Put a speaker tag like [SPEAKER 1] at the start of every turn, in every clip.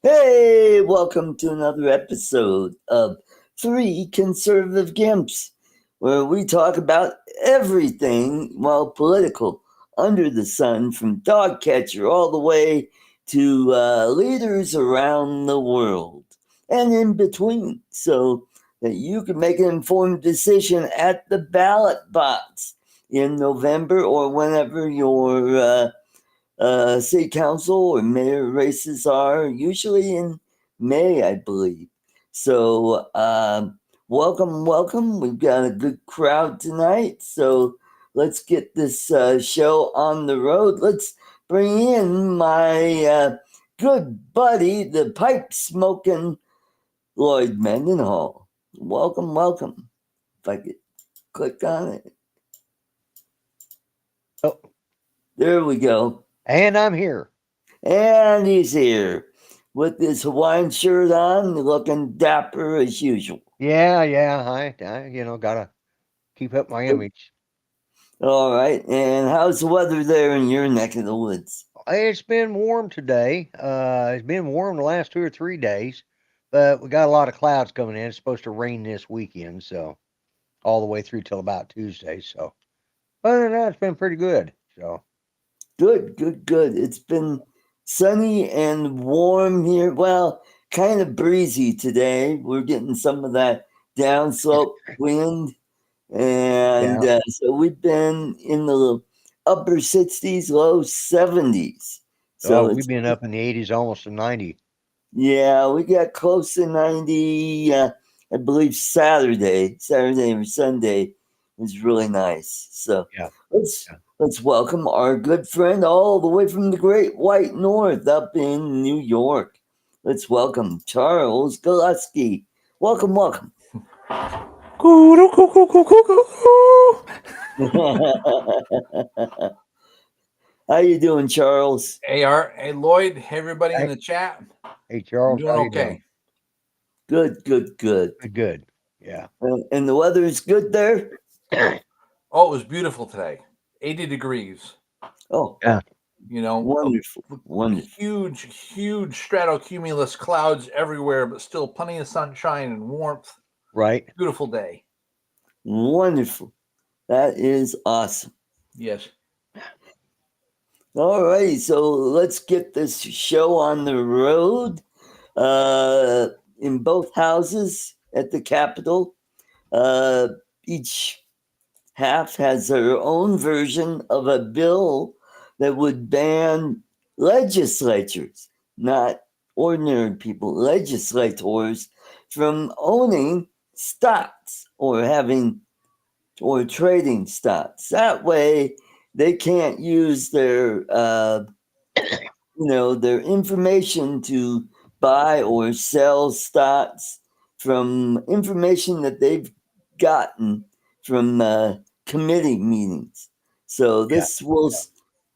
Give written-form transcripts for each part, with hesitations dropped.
[SPEAKER 1] Hey, welcome to another episode of Three Conservative Gimps, where we talk about everything, well, political, under the sun, from dog catcher all the way to leaders around the world and in between, so that you can make an informed decision at the ballot box in November or whenever your city council or mayor races are usually in May, I believe. So, welcome. We've got a good crowd tonight. So, let's get this show on the road. Let's bring in my good buddy, the pipe smoking Lloyd Mendenhall. Welcome. If I could click on it.
[SPEAKER 2] Oh,
[SPEAKER 1] there we go.
[SPEAKER 2] And I'm here.
[SPEAKER 1] And he's here with his Hawaiian shirt on, looking dapper as usual.
[SPEAKER 2] Yeah. I gotta keep up my image.
[SPEAKER 1] All right. And how's the weather there in your neck of the woods?
[SPEAKER 2] It's been warm today. It's been warm the last 2 or 3 days, but we got a lot of clouds coming in. It's supposed to rain this weekend, so all the way through till about Tuesday. So, other than that, it's been pretty good. So,
[SPEAKER 1] good. It's been sunny and warm here. Well, kind of breezy today. We're getting some of that downslope wind. And so we've been in the upper 60s, low 70s. So
[SPEAKER 2] we've been up in the 80s, almost to 90.
[SPEAKER 1] Yeah, we got close to 90, I believe Saturday or Sunday was really nice. So let's welcome our good friend all the way from the Great White North up in New York. Let's welcome Charles Gillespie. Welcome. How you doing, Charles?
[SPEAKER 3] Hey, Art. Hey, Lloyd. Hey, everybody in the chat.
[SPEAKER 2] Hey, Charles.
[SPEAKER 3] I'm doing okay.
[SPEAKER 1] Good.
[SPEAKER 2] Good. Yeah.
[SPEAKER 1] And the weather is good there?
[SPEAKER 3] Oh, it was beautiful today. 80 degrees.
[SPEAKER 1] Oh,
[SPEAKER 2] yeah.
[SPEAKER 3] You know,
[SPEAKER 1] wonderful.
[SPEAKER 3] Huge stratocumulus clouds everywhere, but still plenty of sunshine and warmth.
[SPEAKER 2] Right.
[SPEAKER 3] Beautiful day.
[SPEAKER 1] Wonderful. That is awesome.
[SPEAKER 3] Yes.
[SPEAKER 1] All right, so let's get this show on the road. In both houses at the Capitol, each half has their own version of a bill that would ban legislatures, not ordinary people, legislators, from owning stocks or trading stocks. That way, they can't use their their information to buy or sell stocks from information that they've gotten from committee meetings. So this will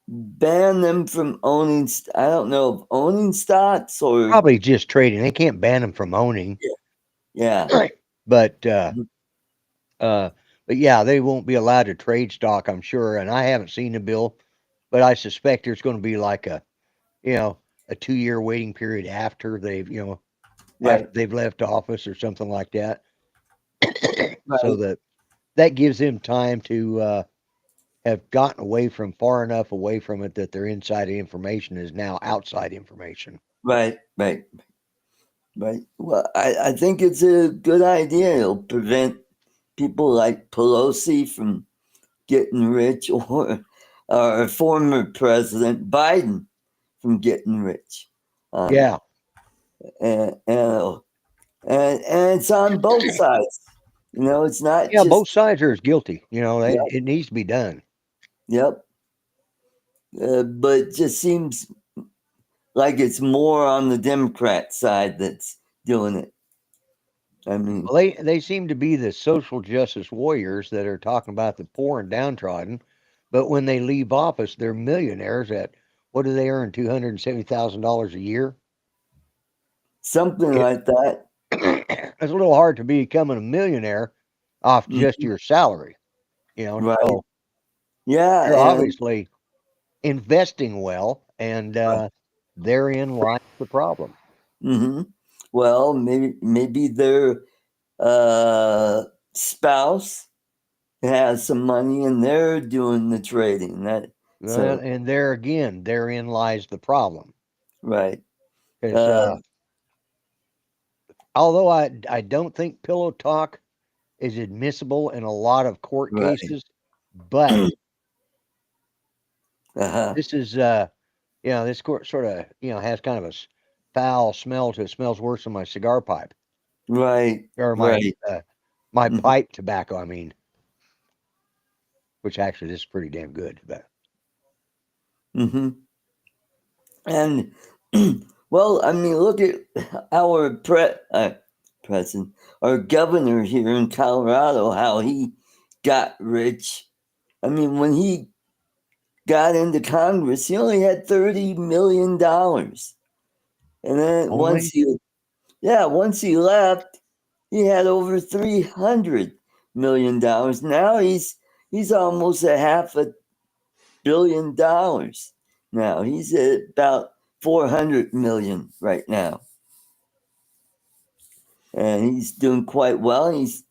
[SPEAKER 1] ban them from owning. I don't know if owning stocks or
[SPEAKER 2] probably just trading. They can't ban them from owning.
[SPEAKER 1] Yeah.
[SPEAKER 2] But yeah, they won't be allowed to trade stock, I'm sure. And I haven't seen the bill, but I suspect there's going to be like a 2-year waiting period after they've, after they've left office or something like that. So that gives them time to have gotten away from far enough away from it that their inside information is now outside information.
[SPEAKER 1] Right. Well, I think it's a good idea. It'll prevent people like Pelosi from getting rich, or former President Biden from getting rich.
[SPEAKER 2] Yeah.
[SPEAKER 1] And it's on both sides. It's not
[SPEAKER 2] Yeah,
[SPEAKER 1] just.
[SPEAKER 2] both sides are as guilty.
[SPEAKER 1] Yep.
[SPEAKER 2] It needs to be done.
[SPEAKER 1] Yep. But it just seems like it's more on the Democrat side that's doing it. I mean,
[SPEAKER 2] Well, they seem to be the social justice warriors that are talking about the poor and downtrodden, but when they leave office, they're millionaires at what do they earn? $270,000 a year.
[SPEAKER 1] something like that.
[SPEAKER 2] It's a little hard to becoming a millionaire off just your salary.
[SPEAKER 1] Right.
[SPEAKER 2] So
[SPEAKER 1] Yeah.
[SPEAKER 2] they're
[SPEAKER 1] And
[SPEAKER 2] obviously investing well, and therein lies the problem.
[SPEAKER 1] well, maybe their spouse has some money and they're doing the trading.
[SPEAKER 2] And there again, therein lies the problem.
[SPEAKER 1] Right.
[SPEAKER 2] Because although I don't think pillow talk is admissible in a lot of court
[SPEAKER 1] Right.
[SPEAKER 2] cases, but
[SPEAKER 1] Uh-huh.
[SPEAKER 2] this is this court sort of has kind of a foul smell to it. Smells worse than my cigar pipe
[SPEAKER 1] Right.
[SPEAKER 2] or my
[SPEAKER 1] Right.
[SPEAKER 2] my pipe tobacco. I mean, which actually this is pretty damn good. But
[SPEAKER 1] And well, I mean, look at our president, our governor here in Colorado, how he got rich. I mean, when he got into Congress, he only had $30 million. And then once he left, he had over $300 million. Now he's almost a $500 million. Now he's at about 400 million right now. And he's doing quite well. He's,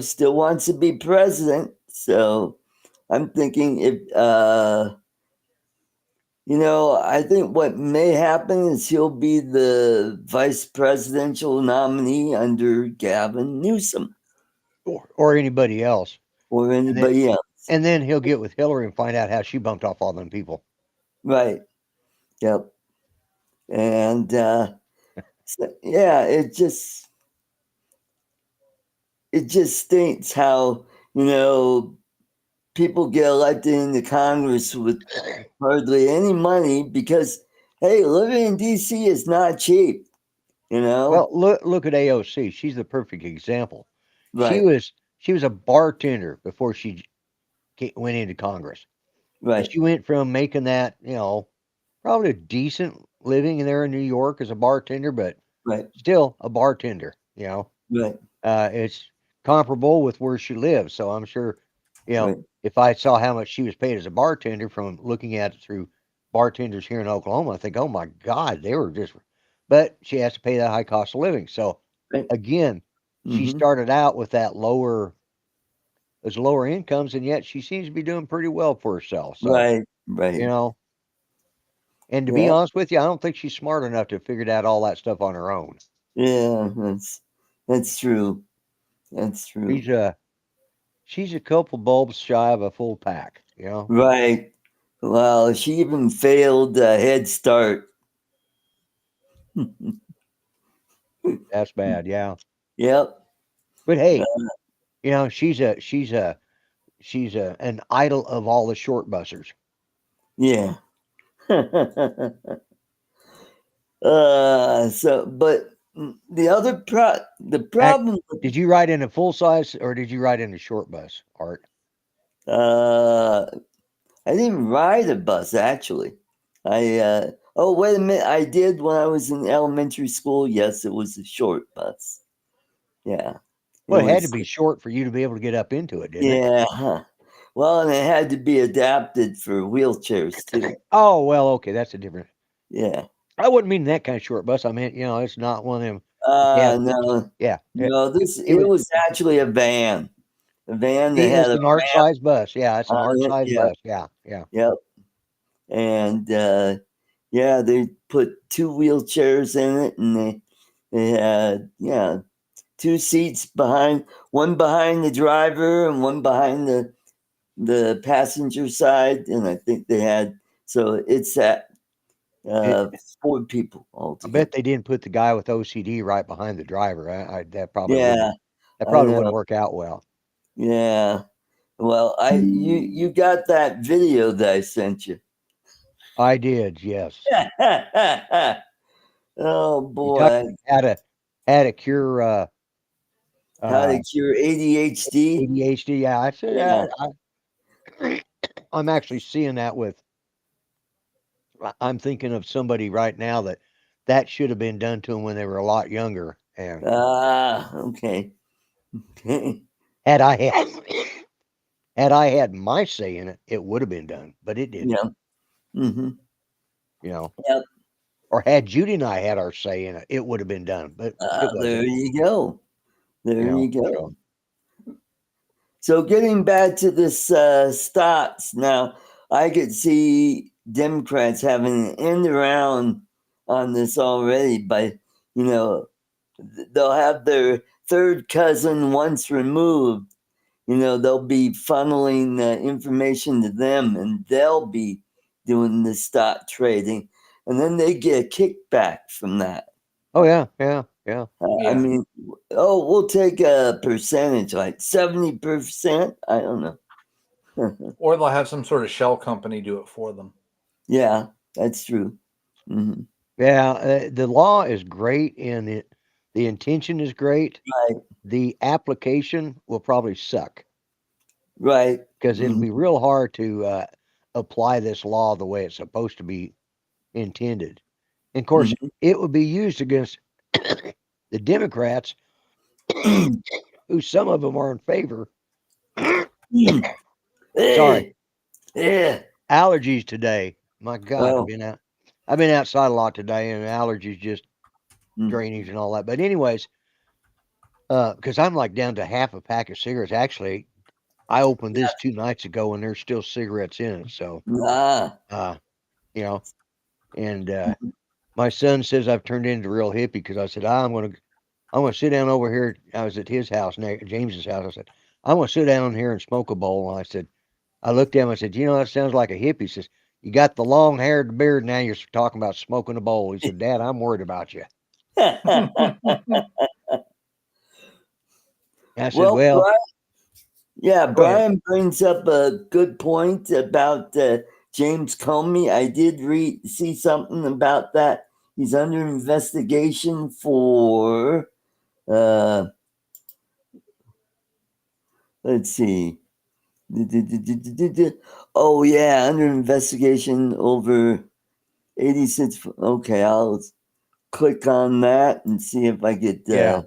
[SPEAKER 1] still wants to be president. So I'm thinking I think what may happen is he'll be the vice presidential nominee under Gavin Newsom
[SPEAKER 2] or anybody else,
[SPEAKER 1] or anybody else.
[SPEAKER 2] and then he'll get with Hillary and find out how she bumped off all them people.
[SPEAKER 1] Right. Yep. And so, yeah, it just stinks how people get elected into Congress with hardly any money because, hey, living in D.C. is not cheap.
[SPEAKER 2] Well, look at AOC. She's the perfect example.
[SPEAKER 1] Right.
[SPEAKER 2] She was a bartender before she went into Congress.
[SPEAKER 1] Right.
[SPEAKER 2] And she went from making that probably a decent living there in New York as a bartender, but still a bartender.
[SPEAKER 1] Right.
[SPEAKER 2] It's comparable with where she lives. So I'm sure, if I saw how much she was paid as a bartender from looking at it through bartenders here in Oklahoma, I think, oh my God, they were just, but she has to pay that high cost of living. So again, she started out with those lower incomes, and yet she seems to be doing pretty well for herself. So,
[SPEAKER 1] Right.
[SPEAKER 2] And to be honest with you, I don't think she's smart enough to figure out all that stuff on her own.
[SPEAKER 1] Yeah, that's true. That's true.
[SPEAKER 2] She's a couple bulbs shy of a full pack,
[SPEAKER 1] Right. Well, she even failed Head Start.
[SPEAKER 2] That's bad, yeah.
[SPEAKER 1] Yep.
[SPEAKER 2] But hey, she's an idol of all the short bussers.
[SPEAKER 1] Yeah. But the problem.
[SPEAKER 2] Did you ride in a full size or did you ride in a short bus, Art?
[SPEAKER 1] I didn't ride a bus actually. Oh, wait a minute. I did when I was in elementary school. Yes, it was a short bus. Yeah.
[SPEAKER 2] Well, it had to be short for you to be able to get up into it, didn't it?
[SPEAKER 1] Yeah. Well, and it had to be adapted for wheelchairs too.
[SPEAKER 2] Oh, well, okay. That's a different.
[SPEAKER 1] Yeah.
[SPEAKER 2] I wouldn't mean that kind of short bus. I meant, it's not one of them.
[SPEAKER 1] No.
[SPEAKER 2] Yeah.
[SPEAKER 1] No, it was actually a van. van that
[SPEAKER 2] It's
[SPEAKER 1] had a
[SPEAKER 2] an art-size bus. Yeah, it's an
[SPEAKER 1] on it.
[SPEAKER 2] art-size
[SPEAKER 1] Yeah,
[SPEAKER 2] bus. Yeah, yeah.
[SPEAKER 1] yep. And yeah, they put 2 wheelchairs in it, and they had 2 seats behind, one behind the driver and one behind the passenger side, and I think they had, so it's at
[SPEAKER 2] It,
[SPEAKER 1] 4 people
[SPEAKER 2] I
[SPEAKER 1] altogether.
[SPEAKER 2] bet they didn't put the guy with OCD right behind the driver. That probably
[SPEAKER 1] Yeah,
[SPEAKER 2] wouldn't. That
[SPEAKER 1] I
[SPEAKER 2] probably
[SPEAKER 1] know.
[SPEAKER 2] wouldn't work out well.
[SPEAKER 1] Yeah. Well, you got that video that I sent you.
[SPEAKER 2] I did, yes.
[SPEAKER 1] Oh
[SPEAKER 2] You talked
[SPEAKER 1] boy,
[SPEAKER 2] about how to cure
[SPEAKER 1] how to cure ADHD?
[SPEAKER 2] ADHD. Yeah, I said
[SPEAKER 1] Yeah.
[SPEAKER 2] I'm actually seeing that with. I'm thinking of somebody right now that should have been done to them when they were a lot younger. And
[SPEAKER 1] Okay. Okay.
[SPEAKER 2] had I had had I had my say in it, it would have been done, but it didn't.
[SPEAKER 1] Yeah. Mm-hmm.
[SPEAKER 2] You know,
[SPEAKER 1] Yep.
[SPEAKER 2] or had Judy and I had our say in it, it would have been done, but it
[SPEAKER 1] There
[SPEAKER 2] wasn't.
[SPEAKER 1] you go. There
[SPEAKER 2] You know,
[SPEAKER 1] you go.
[SPEAKER 2] so
[SPEAKER 1] So getting back to this stocks now, I could see Democrats having an end around on this already. By they'll have their third cousin once removed. They'll be funneling information to them, and they'll be doing the stock trading, and then they get a kickback from that.
[SPEAKER 2] oh yeah.
[SPEAKER 1] I
[SPEAKER 3] Yeah.
[SPEAKER 1] mean, we'll take a percentage, like 70%. I don't know.
[SPEAKER 3] Or they'll have some sort of shell company do it for them.
[SPEAKER 1] Yeah, that's true. Hmm.
[SPEAKER 2] Yeah, the law is great and the intention is great.
[SPEAKER 1] Right,
[SPEAKER 2] The application will probably suck
[SPEAKER 1] right.
[SPEAKER 2] because it'll
[SPEAKER 1] Mhm.
[SPEAKER 2] be real hard to apply this law the way it's supposed to be intended. And of course,
[SPEAKER 1] Mhm.
[SPEAKER 2] it would be used against the Democrats, who some of them are in favor. Sorry,
[SPEAKER 1] Hey, yeah.
[SPEAKER 2] allergies today. My God,
[SPEAKER 1] Oh,
[SPEAKER 2] I've been outside a lot today, and allergies just
[SPEAKER 1] mm,
[SPEAKER 2] drainage and all that. But anyways, because I'm like down to half a pack of cigarettes. Actually, I opened this 2 nights ago, and there's still cigarettes in it. So,
[SPEAKER 1] ah,
[SPEAKER 2] uh, you know, and my son says I've turned into a real hippie because I said I'm gonna sit down over here. I was at his house, James's house. I said I'm gonna sit down here and smoke a bowl. And I looked at him. I said, that sounds like a hippie. He says, you got the long hair and beard. Now you're talking about smoking a bowl. He said, Dad, I'm worried about you. And I said,
[SPEAKER 1] well,
[SPEAKER 2] well, go ahead.
[SPEAKER 1] Brian brings up a good point about James Comey. I did see something about that. He's under investigation for, uh, let's see. Oh, yeah, under investigation over 86. Okay, I'll click on that and see if I could
[SPEAKER 2] Yeah.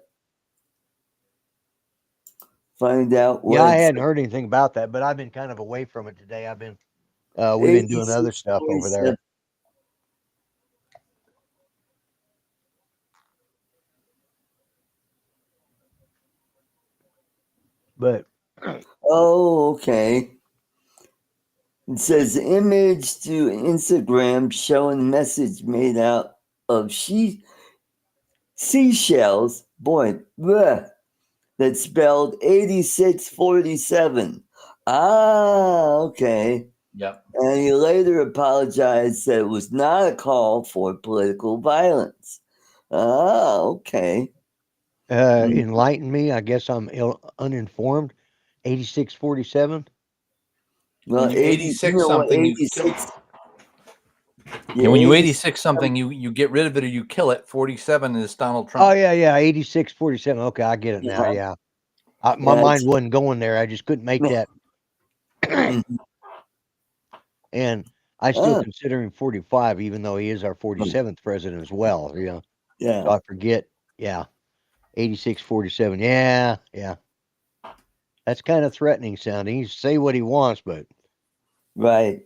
[SPEAKER 1] find out
[SPEAKER 2] Yeah, I
[SPEAKER 1] what's
[SPEAKER 2] hadn't heard anything about that, but I've been kind of away from it today. We've been doing other stuff over
[SPEAKER 1] 8647.
[SPEAKER 2] there. But
[SPEAKER 1] Oh, okay. It says image to Instagram showing message made out of seashells. Boy, bleh, that's spelled 8647. Ah, okay.
[SPEAKER 3] Yep.
[SPEAKER 1] And he later apologized that it was not a call for political violence. Ah, okay.
[SPEAKER 2] enlighten me. I guess I'm uninformed. 8647.
[SPEAKER 1] Well,
[SPEAKER 3] When you
[SPEAKER 1] 80,
[SPEAKER 3] 86 something, you kill.
[SPEAKER 1] 86.
[SPEAKER 3] Yeah, when you
[SPEAKER 1] 86.
[SPEAKER 3] 86 something, you get rid of it or you kill it. 47 is Donald
[SPEAKER 2] Oh
[SPEAKER 3] Trump.
[SPEAKER 2] yeah. 8647. Okay, I get it now.
[SPEAKER 1] Yeah,
[SPEAKER 2] Yeah. My
[SPEAKER 1] that's,
[SPEAKER 2] mind wasn't going there. I just couldn't make that.
[SPEAKER 1] mhm.
[SPEAKER 2] And I still
[SPEAKER 1] Oh,
[SPEAKER 2] consider him 45, even though he is our 47th president as well. So
[SPEAKER 1] yeah,
[SPEAKER 2] I forget. Yeah. 8647. Yeah. That's kind of threatening sounding. He say what he wants, but
[SPEAKER 1] right.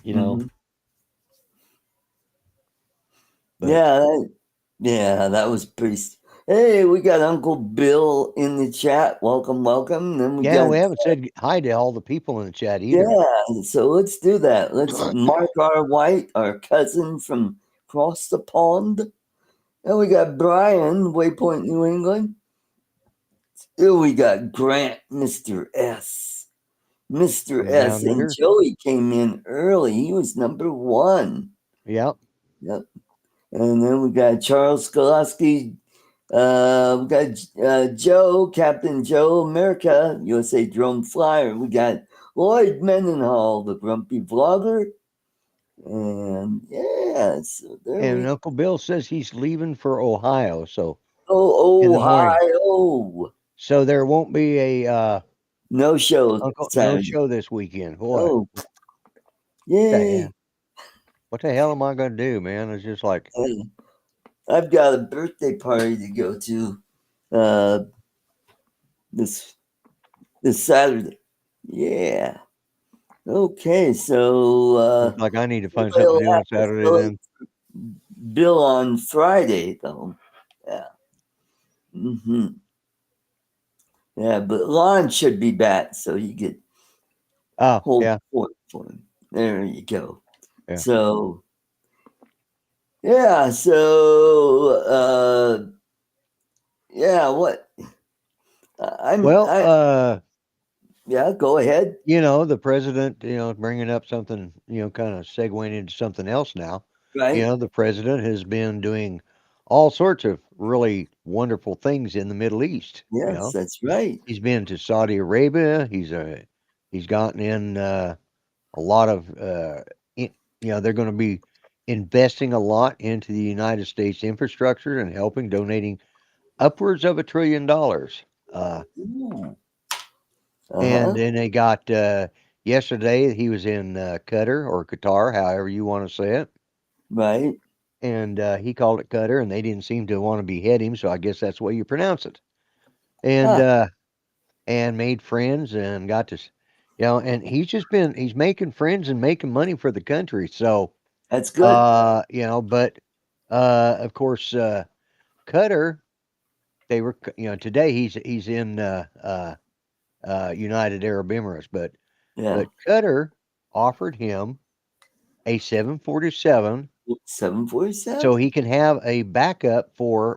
[SPEAKER 2] you know,
[SPEAKER 1] Hmm.
[SPEAKER 2] but
[SPEAKER 1] Yeah, that was pretty. Hey, we got Uncle Bill in the chat. Welcome, welcome. Then we
[SPEAKER 2] Yeah,
[SPEAKER 1] got
[SPEAKER 2] we haven't said hi to all the people in the chat either.
[SPEAKER 1] yeah. So let's do that. Let's Mark R. White, our cousin from across the pond. And we got Brian, Waypoint, New England. Here we got Grant, Mr. S. Mr.
[SPEAKER 2] From
[SPEAKER 1] S.
[SPEAKER 2] down
[SPEAKER 1] And
[SPEAKER 2] under.
[SPEAKER 1] Joey came in early. He was number 1.
[SPEAKER 2] Yep.
[SPEAKER 1] Yep. And then we got Charles Skolaski. We got Joe, Captain Joe, America, USA Drone Flyer. We got Lloyd Mendenhall, the grumpy vlogger. And yeah, so there
[SPEAKER 2] And
[SPEAKER 1] we
[SPEAKER 2] Uncle Bill says he's leaving for Ohio, so
[SPEAKER 1] go.
[SPEAKER 2] in the morning.
[SPEAKER 1] Ohio.
[SPEAKER 2] So there won't be a
[SPEAKER 1] No show
[SPEAKER 2] no
[SPEAKER 1] Saturday.
[SPEAKER 2] show this weekend. Boy,
[SPEAKER 1] Oh, yay.
[SPEAKER 2] what the hell am I gonna do, man? It's just like
[SPEAKER 1] I've got a birthday party to go to this Saturday. Yeah. Okay, so
[SPEAKER 2] it's like I need to find
[SPEAKER 1] we'll
[SPEAKER 2] something to do on
[SPEAKER 1] have to
[SPEAKER 2] Saturday
[SPEAKER 1] fill
[SPEAKER 2] then.
[SPEAKER 1] Bill on Friday though. Yeah. Yeah, but Lon should be back, so you get
[SPEAKER 2] Oh,
[SPEAKER 1] hold
[SPEAKER 2] yeah.
[SPEAKER 1] fort for him. There you go.
[SPEAKER 2] Yeah.
[SPEAKER 1] So yeah, so yeah, what yeah, go ahead.
[SPEAKER 2] The president, bringing up something, kind of segueing into something else now.
[SPEAKER 1] Right?
[SPEAKER 2] The president has been doing all sorts of really wonderful things in the Middle East.
[SPEAKER 1] Yes, that's right.
[SPEAKER 2] He's been to Saudi Arabia. He's gotten in a lot of they're going to be investing a lot into the United States infrastructure and donating upwards of $1 trillion.
[SPEAKER 1] Ooh.
[SPEAKER 2] And then they got yesterday he was in Qatar, however you want to say it.
[SPEAKER 1] Right.
[SPEAKER 2] And he called it Qatar, and they didn't seem to want to behead him, so I guess that's the way you pronounce it. And and made friends and got to, and he's making friends and making money for the country. So
[SPEAKER 1] that's good.
[SPEAKER 2] But of course, Qatar, they were, today he's in United Arab Emirates, but Qatar offered him a 747
[SPEAKER 1] 747
[SPEAKER 2] so he can have a backup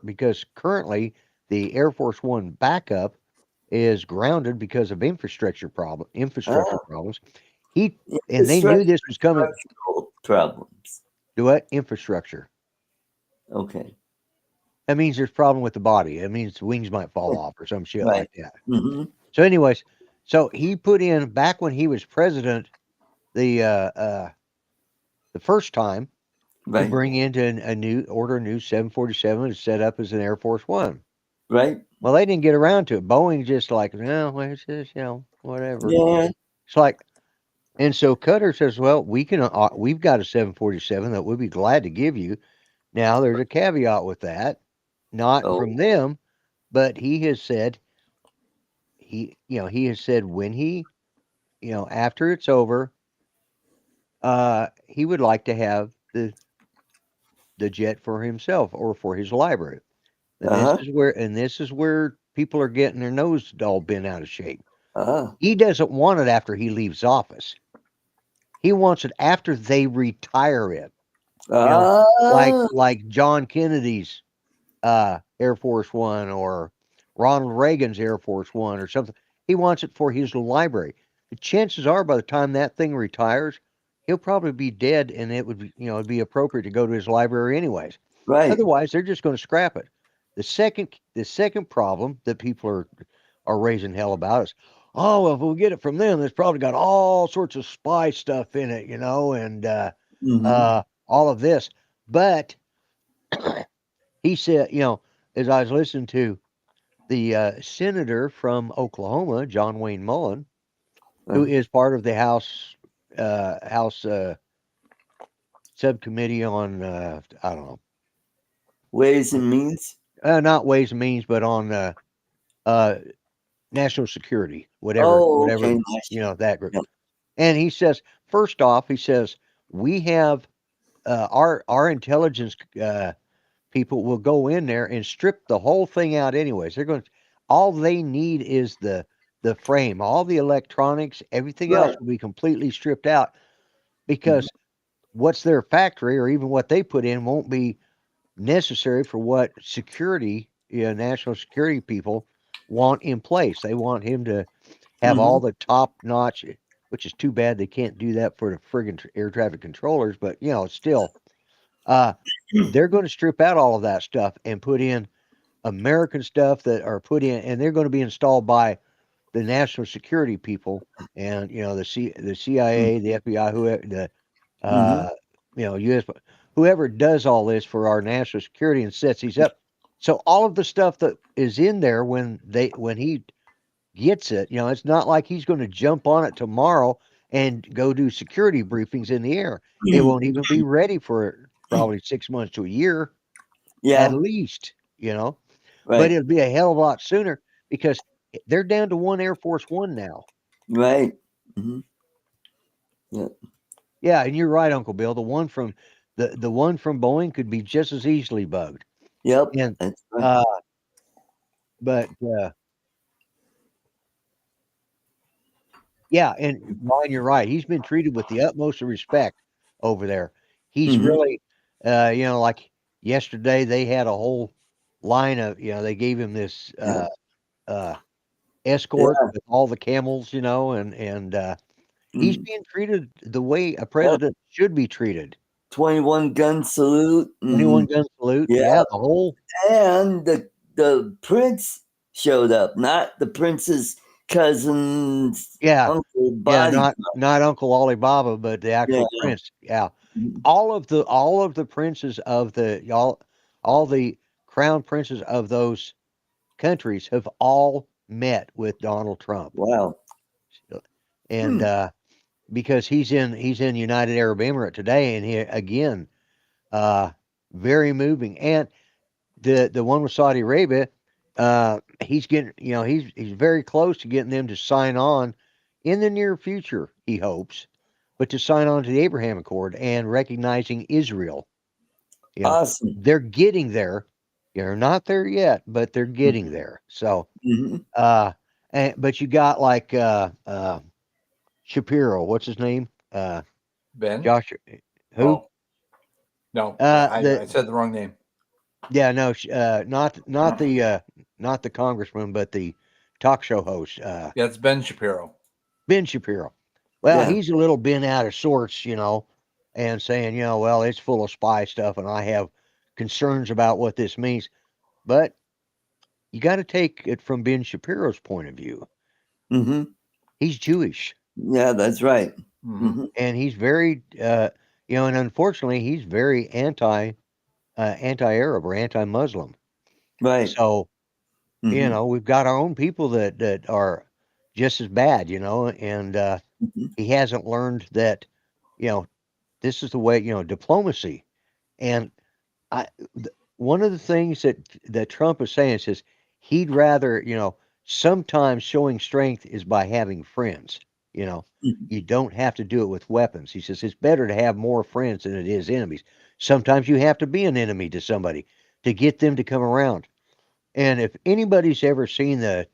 [SPEAKER 2] because currently the Air Force One backup is grounded because of infrastructure problems. They knew this was coming.
[SPEAKER 1] Problems.
[SPEAKER 2] Do what? Infrastructure.
[SPEAKER 1] Okay.
[SPEAKER 2] That means there's a problem with the body. It means wings might fall off or some shit like that.
[SPEAKER 1] Mm-hmm.
[SPEAKER 2] So, anyways, so he put in back when he was president the first time to bring into a new 747 to set up as an Air Force One.
[SPEAKER 1] Right.
[SPEAKER 2] Well, they didn't get around to it. Boeing just like, no, it's just, whatever.
[SPEAKER 1] Yeah.
[SPEAKER 2] It's like, and so Qatar says, well, we've got a 747 that we'd be glad to give you. Now, there's a caveat with that, not from them, but he has said, when he, after it's over, he would like to have the jet for himself or for his library. And this is where people are getting their nose all bent out of shape. He doesn't want it after he leaves office. He wants it after they retire it. Like John Kennedy's Air Force One or Ronald Reagan's Air Force One or something. He wants it for his library. The chances are by the time that thing retires, he'll probably be dead, and it would be, it'd be appropriate to go to his library anyways.
[SPEAKER 1] Right.
[SPEAKER 2] Otherwise, they're just going to scrap it. The second problem that people are raising hell about is, oh, if we get it from them, it's probably got all sorts of spy stuff in it, and all of this. But he said, as I was listening to the senator from Oklahoma, John Wayne Mullen, who is part of the House subcommittee on I don't know,
[SPEAKER 1] Ways and Means.
[SPEAKER 2] Not Ways and Means, but on national security, whatever,
[SPEAKER 1] Okay.
[SPEAKER 2] That group. Yeah. And he says, first off, we have our intelligence people will go in there and strip the whole thing out anyways. They're going to, all they need is the frame, all the electronics, everything else
[SPEAKER 1] Right.
[SPEAKER 2] will be completely stripped out
[SPEAKER 1] Mhm.
[SPEAKER 2] because what's their factory or even what they put in won't be necessary for what security, national security people want in place. They want him to have all
[SPEAKER 1] Mhm.
[SPEAKER 2] the top notch, which is too bad they can't do that for the friggin' air traffic controllers, but still, uh, they're going to strip out all of that stuff and put in American stuff that are put in, and they're going to be installed by the national security people and the CIA, the FBI, whoever the
[SPEAKER 1] Mhm.
[SPEAKER 2] uh, U.S. whoever does all this for our national security and sets these up. So all of the stuff that is in there when he gets it, it's not like he's going to jump on it tomorrow and go do security briefings in the air. It won't even be ready for probably 6 months to a year at
[SPEAKER 1] Yeah.
[SPEAKER 2] least, but
[SPEAKER 1] Right.
[SPEAKER 2] it'll be a hell of a lot sooner because they're down to one Air Force One now.
[SPEAKER 1] Right. Mhm. Yeah.
[SPEAKER 2] Yeah, and you're right, Uncle Bill. The one from Boeing could be just as easily bugged.
[SPEAKER 1] Yep.
[SPEAKER 2] And
[SPEAKER 1] That's right.
[SPEAKER 2] uh, but yeah, and Ryan, you're right. He's been treated with the utmost of respect over there. He's
[SPEAKER 1] Mhm.
[SPEAKER 2] really, like yesterday they had a whole line of, they gave him this
[SPEAKER 1] Yeah.
[SPEAKER 2] uh escort
[SPEAKER 1] Yeah.
[SPEAKER 2] with all the camels, and he's
[SPEAKER 1] Mhm.
[SPEAKER 2] being treated the way a
[SPEAKER 1] Yep.
[SPEAKER 2] president should be treated.
[SPEAKER 1] 21 gun salute.
[SPEAKER 2] 21 gun salute.
[SPEAKER 1] Yeah.
[SPEAKER 2] Yeah, the whole.
[SPEAKER 1] And the prince showed up, not the prince's cousin's
[SPEAKER 2] Yeah,
[SPEAKER 1] uncle
[SPEAKER 2] yeah,
[SPEAKER 1] body.
[SPEAKER 2] not Uncle Alibaba, but the
[SPEAKER 1] Yeah.
[SPEAKER 2] actual prince. Yeah,
[SPEAKER 1] Mhm.
[SPEAKER 2] all of the princes of all the crown princes of those countries have all met with Donald Trump,
[SPEAKER 1] Wow.
[SPEAKER 2] and
[SPEAKER 1] Hmm.
[SPEAKER 2] because he's in United Arab Emirate today, and he again, uh, very moving, and the one with Saudi Arabia, he's getting, he's very close to getting them to sign on in the near future, he hopes, but to sign on to the Abraham Accord and recognizing Israel. You know,
[SPEAKER 1] Awesome.
[SPEAKER 2] they're getting there. They're not there yet, but they're getting there. So,
[SPEAKER 1] Mm-hmm.
[SPEAKER 2] but you got like Shapiro, what's his name?
[SPEAKER 3] Ben?
[SPEAKER 2] Josh, who?
[SPEAKER 3] Oh, no,
[SPEAKER 2] The
[SPEAKER 3] I said the wrong name.
[SPEAKER 2] Yeah, no, not the congressman, but the talk show host,
[SPEAKER 3] Yeah, it's Ben Shapiro.
[SPEAKER 2] Ben Shapiro. Well,
[SPEAKER 1] Yeah.
[SPEAKER 2] he's a little been out of sorts, and saying, well, it's full of spy stuff, and I have concerns about what this means. But you got to take it from Ben Shapiro's point of view.
[SPEAKER 1] Mm-hmm.
[SPEAKER 2] He's Jewish,
[SPEAKER 1] Yeah, that's right.
[SPEAKER 3] Mm-hmm.
[SPEAKER 1] Mm-hmm.
[SPEAKER 2] and he's very, and unfortunately, he's very anti-Arab or anti-Muslim.
[SPEAKER 1] Right.
[SPEAKER 2] So
[SPEAKER 1] Mm-hmm.
[SPEAKER 2] we've got our own people that are just as bad, and
[SPEAKER 1] Mm-hmm.
[SPEAKER 2] he hasn't learned that, you know, this is the way, diplomacy. And I, one of the things that Trump is saying is he'd rather, sometimes showing strength is by having friends. You know,
[SPEAKER 1] Mm-hmm.
[SPEAKER 2] you don't have to do it with weapons. He says it's better to have more friends than it is enemies. Sometimes you have to be an enemy to somebody to get them to come around. And if anybody's ever seen the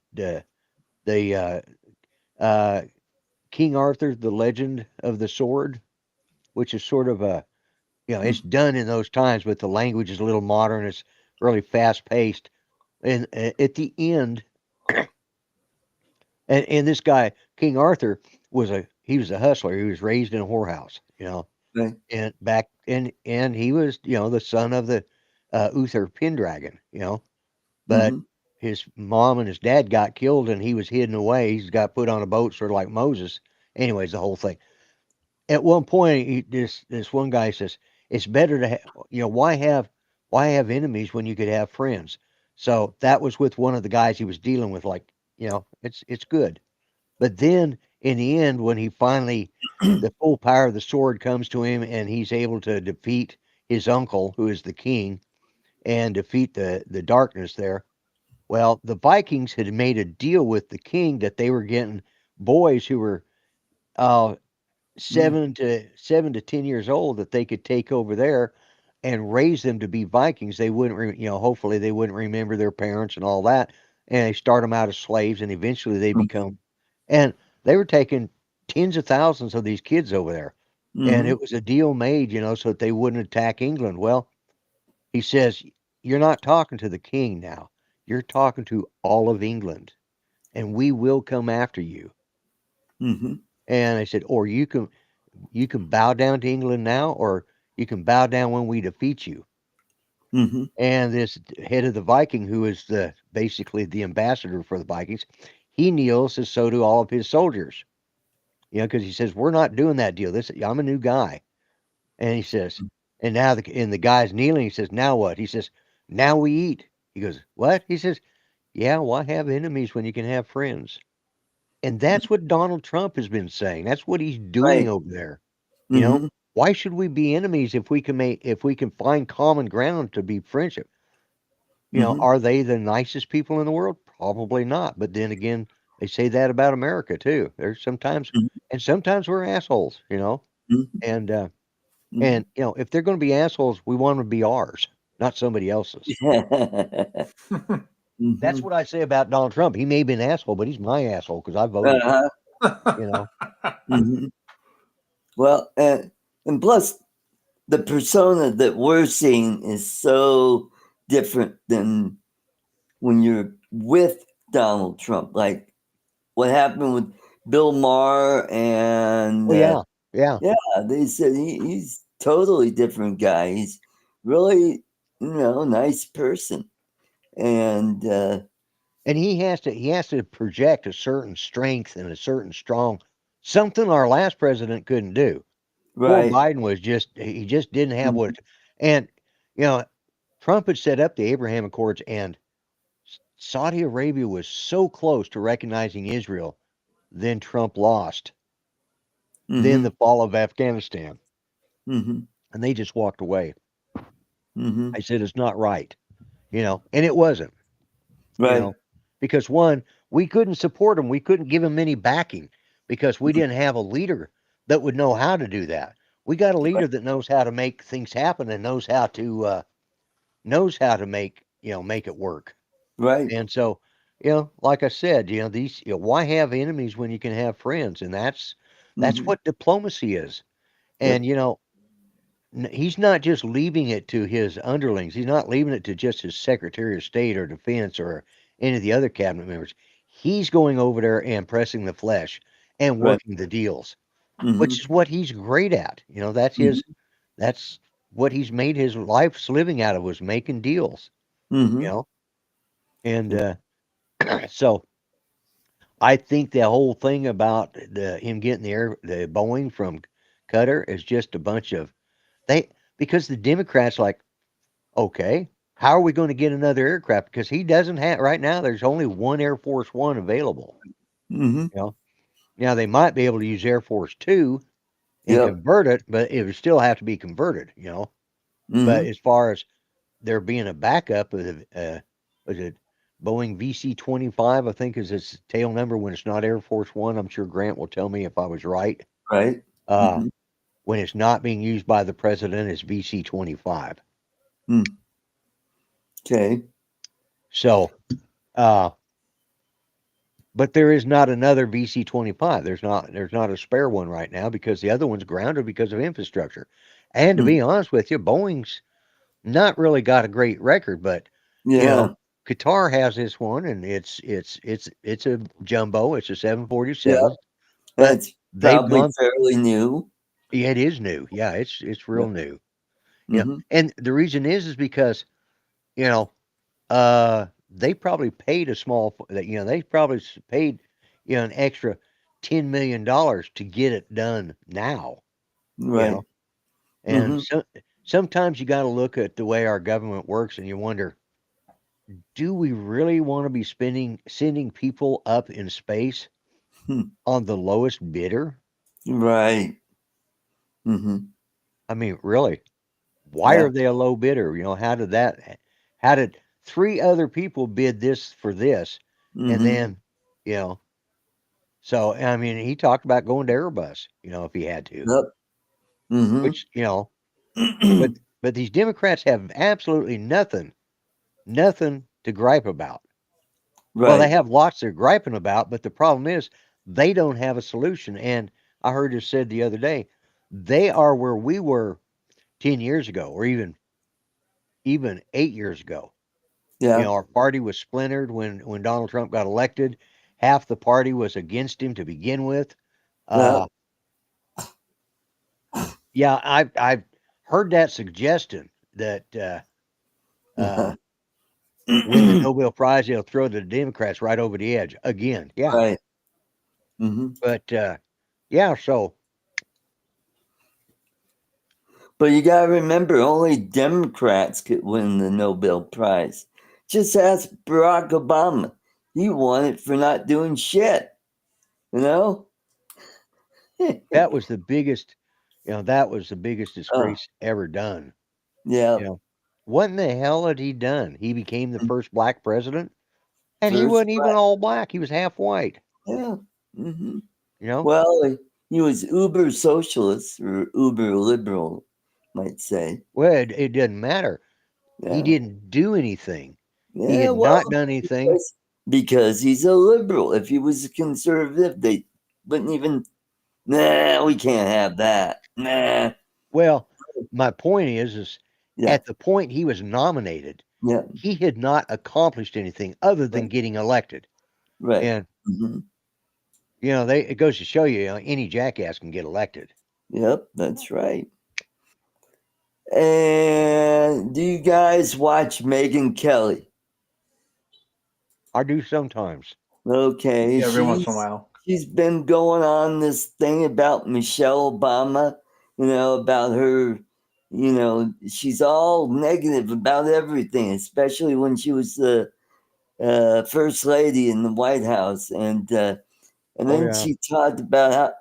[SPEAKER 2] uh, King Arthur, the Legend of the Sword, which is sort of a, it's done in those times, but the language is a little modern. It's really fast paced, and at the end, and this guy King Arthur he was a hustler. He was raised in a whorehouse,
[SPEAKER 1] Right.
[SPEAKER 2] and back and he was the son of the Uther Pendragon, but
[SPEAKER 1] Mm-hmm.
[SPEAKER 2] his mom and his dad got killed and he was hidden away. He's got put on a boat, sort of like Moses. Anyways, the whole thing. At one point, this one guy says it's better to have, why have enemies when you could have friends. So that was with one of the guys he was dealing with. Like, it's good. But then in the end, when he finally the full power of the sword comes to him and he's able to defeat his uncle, who is the king, and defeat the darkness there. Well, the Vikings had made a deal with the king that they were getting boys who were uh,
[SPEAKER 1] Mm-hmm.
[SPEAKER 2] 7 to 10 years old that they could take over there, and raise them to be Vikings, they wouldn't, hopefully they wouldn't remember their parents and all that. And they start them out as slaves, and eventually they become, and they were taking tens of thousands of these kids over there. And
[SPEAKER 1] Mm-hmm.
[SPEAKER 2] it was a deal made, so that they wouldn't attack England. Well, he says, you're not talking to the king now. You're talking to all of England, and we will come after you.
[SPEAKER 1] Mm-hmm.
[SPEAKER 2] And I said, or you can bow down to England now, or you can bow down when we defeat you.
[SPEAKER 1] Mm-hmm.
[SPEAKER 2] And this head of the Viking, who is basically the ambassador for the Vikings, he kneels, and so do all of his soldiers. Because he says, we're not doing that deal. I'm a new guy. And he says, and now the guy's kneeling. He says, now what? He says, now we eat. He goes, what? He says, yeah, why have enemies when you can have friends? And that's what Donald Trump has been saying. That's what he's doing
[SPEAKER 1] Right.
[SPEAKER 2] over there.
[SPEAKER 1] Mm-hmm.
[SPEAKER 2] Why should we be enemies if we can find common ground to be friendship?
[SPEAKER 1] Mm-hmm.
[SPEAKER 2] Are they the nicest people in the world? Probably not. But then again, they say that about America too. There's sometimes, and sometimes we're assholes,
[SPEAKER 1] Mm-hmm.
[SPEAKER 2] and
[SPEAKER 1] Mm-hmm.
[SPEAKER 2] if they're going to be assholes, we want them to be ours, not somebody else's. That's
[SPEAKER 1] Mm-hmm.
[SPEAKER 2] what I say about Donald Trump. He may be an asshole, but he's my asshole because I voted for him.
[SPEAKER 1] Uh-huh. Mm-hmm. Well, and plus the persona that we're seeing is so different than when you're with Donald Trump. Like what happened with Bill Maher and
[SPEAKER 2] Oh yeah, yeah.
[SPEAKER 1] yeah, they said he's totally different guy. He's really nice person, and
[SPEAKER 2] And he has to project a certain strength and a certain strong something our last president couldn't do. Poor
[SPEAKER 1] right.
[SPEAKER 2] Biden he just didn't have
[SPEAKER 1] Mhm.
[SPEAKER 2] what, and you know, Trump had set up the Abraham Accords, and Saudi Arabia was so close to recognizing Israel. Then Trump lost. Then the
[SPEAKER 1] Mhm.
[SPEAKER 2] fall of Afghanistan,
[SPEAKER 1] Mhm.
[SPEAKER 2] and they just walked away. I
[SPEAKER 1] Mhm.
[SPEAKER 2] said it's not right, and it wasn't, you
[SPEAKER 1] Right.
[SPEAKER 2] know, because one, we couldn't support him, we couldn't give him any backing because we
[SPEAKER 1] Mhm.
[SPEAKER 2] didn't have a leader that would know how to do that. We got a
[SPEAKER 1] Right.
[SPEAKER 2] leader that knows how to make things happen and knows how to make it work.
[SPEAKER 1] Right.
[SPEAKER 2] And so, like I said, these, why have enemies when you can have friends? And that's
[SPEAKER 1] Mhm.
[SPEAKER 2] what diplomacy is. And
[SPEAKER 1] Yep.
[SPEAKER 2] he's not just leaving it to his underlings. He's not leaving it to just his Secretary of State or Defense or any of the other cabinet members. He's going over there and pressing the flesh and
[SPEAKER 1] Right.
[SPEAKER 2] working the deals, which
[SPEAKER 1] Mhm.
[SPEAKER 2] is what he's great at.
[SPEAKER 1] Mhm.
[SPEAKER 2] That's what he's made his life's living out of, was making deals, you
[SPEAKER 1] Mhm.
[SPEAKER 2] know. And
[SPEAKER 1] Yeah.
[SPEAKER 2] so I think the whole thing about him getting the Boeing from Qatar is just a bunch of they because the Democrats like, okay, how are we going to get another aircraft? Because he doesn't have right now. There's only one Air Force One available.
[SPEAKER 1] Mhm.
[SPEAKER 2] You know, now they might be able to use Air Force Two and
[SPEAKER 1] Yep.
[SPEAKER 2] convert it, but it would still have to be converted. But
[SPEAKER 1] Mhm.
[SPEAKER 2] as far as there being a backup of was it Boeing VC-25? I think is its tail number when it's not Air Force One. I'm sure Grant will tell me if I was right.
[SPEAKER 1] Right.
[SPEAKER 2] Uh,
[SPEAKER 1] Mhm.
[SPEAKER 2] when it's not being used by the president, it's VC-25.
[SPEAKER 1] Mm. Okay.
[SPEAKER 2] So, uh, but there is not another VC-25. There's not a spare one right now because the other one's grounded because of infrastructure. And to
[SPEAKER 1] Mm.
[SPEAKER 2] be honest with you, Boeing's not really got a great record, but you know,
[SPEAKER 1] Yeah.
[SPEAKER 2] Qatar has this one, and it's a jumbo. It's a
[SPEAKER 1] Yeah.
[SPEAKER 2] 747, but
[SPEAKER 1] It's
[SPEAKER 2] they've
[SPEAKER 1] probably
[SPEAKER 2] gone.
[SPEAKER 1] fairly new.
[SPEAKER 2] Yeah, it is new. Yeah, it's
[SPEAKER 1] Yeah.
[SPEAKER 2] real new.
[SPEAKER 1] Mhm.
[SPEAKER 2] And the reason is because you know they probably paid a small that they probably paid an extra $10 million to get it done now. You know,
[SPEAKER 1] Right.
[SPEAKER 2] and
[SPEAKER 1] Mhm.
[SPEAKER 2] sometimes you got to look at the way our government works, and you wonder, do we really want to be sending people up in space
[SPEAKER 1] Hmm.
[SPEAKER 2] on the lowest bidder?
[SPEAKER 1] Right. Mhm.
[SPEAKER 2] I mean, really, why are
[SPEAKER 1] Yeah.
[SPEAKER 2] they a low bidder? How did three other people bid this for this? And
[SPEAKER 1] Mhm.
[SPEAKER 2] then, you know, so, I mean, he talked about going to Airbus, if he had to,
[SPEAKER 1] Yep. Mhm.
[SPEAKER 2] which, but But these Democrats have absolutely nothing to gripe about. Well, they
[SPEAKER 1] Right.
[SPEAKER 2] have lots they're griping about, but the problem is they don't have a solution. And I heard it said the other day, they are where we were 10 years ago, or even 8 years ago.
[SPEAKER 1] Yeah.
[SPEAKER 2] Our party was splintered when Donald Trump got elected. Half the party was against him to begin with.
[SPEAKER 1] Yeah.
[SPEAKER 2] Uh, yeah, I've heard that suggestion that uh, win the Nobel Prize, they'll throw the Democrats right over the edge again. Yeah,
[SPEAKER 1] Right. Hmm.
[SPEAKER 2] but yeah, so
[SPEAKER 1] But you got to remember, only Democrats could win the Nobel Prize. Just ask Barack Obama. He won it for not doing shit. You know?
[SPEAKER 2] that was the biggest, that was the biggest
[SPEAKER 1] Oh,
[SPEAKER 2] disgrace ever done.
[SPEAKER 1] yeah.
[SPEAKER 2] What in the hell had he done? He became the first black president, and he
[SPEAKER 1] First
[SPEAKER 2] wasn't even
[SPEAKER 1] black.
[SPEAKER 2] all black. He was half white.
[SPEAKER 1] Yeah. Hmm.
[SPEAKER 2] You know,
[SPEAKER 1] Well, he was uber socialist or uber liberal, might say.
[SPEAKER 2] well, it doesn't matter. He
[SPEAKER 1] Yeah.
[SPEAKER 2] didn't do anything. He
[SPEAKER 1] Yeah.
[SPEAKER 2] had
[SPEAKER 1] Well,
[SPEAKER 2] not done anything.
[SPEAKER 1] because he's a liberal. If he was a conservative, they wouldn't even. Nah, we can't have that. Nah.
[SPEAKER 2] Well, my point is
[SPEAKER 1] Yeah.
[SPEAKER 2] at the point he was nominated,
[SPEAKER 1] Yeah.
[SPEAKER 2] he had not accomplished anything other than
[SPEAKER 1] Right.
[SPEAKER 2] getting elected.
[SPEAKER 1] Right.
[SPEAKER 2] And
[SPEAKER 1] Hmm.
[SPEAKER 2] it goes to show you, any jackass can get elected.
[SPEAKER 1] Yep, that's right. And do you guys watch Megyn Kelly?
[SPEAKER 2] I do sometimes.
[SPEAKER 1] Okay,
[SPEAKER 3] Yeah, every once in a while.
[SPEAKER 1] she's been going on this thing about Michelle Obama, about her, she's all negative about everything, especially when she was the first lady in the White House, and
[SPEAKER 2] Oh
[SPEAKER 1] then
[SPEAKER 2] yeah.
[SPEAKER 1] she talked about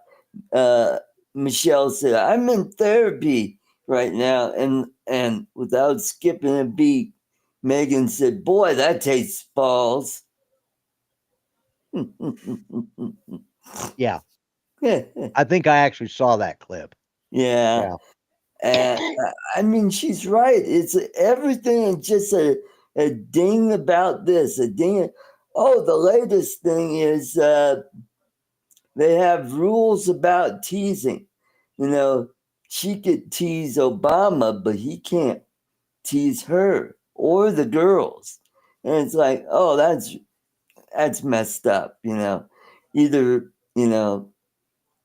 [SPEAKER 1] how Michelle said, "I'm in therapy right now," and without skipping a beat, Megan said, "Boy, that tastes balls."
[SPEAKER 2] Yeah. I think I actually saw that clip.
[SPEAKER 1] Yeah.
[SPEAKER 2] Yeah.
[SPEAKER 1] And I mean, she's right. It's everything is just a ding about this, a ding. Oh, the latest thing is they have rules about teasing. She could tease Obama, but he can't tease her or the girls. And it's like, oh, that's messed up. Either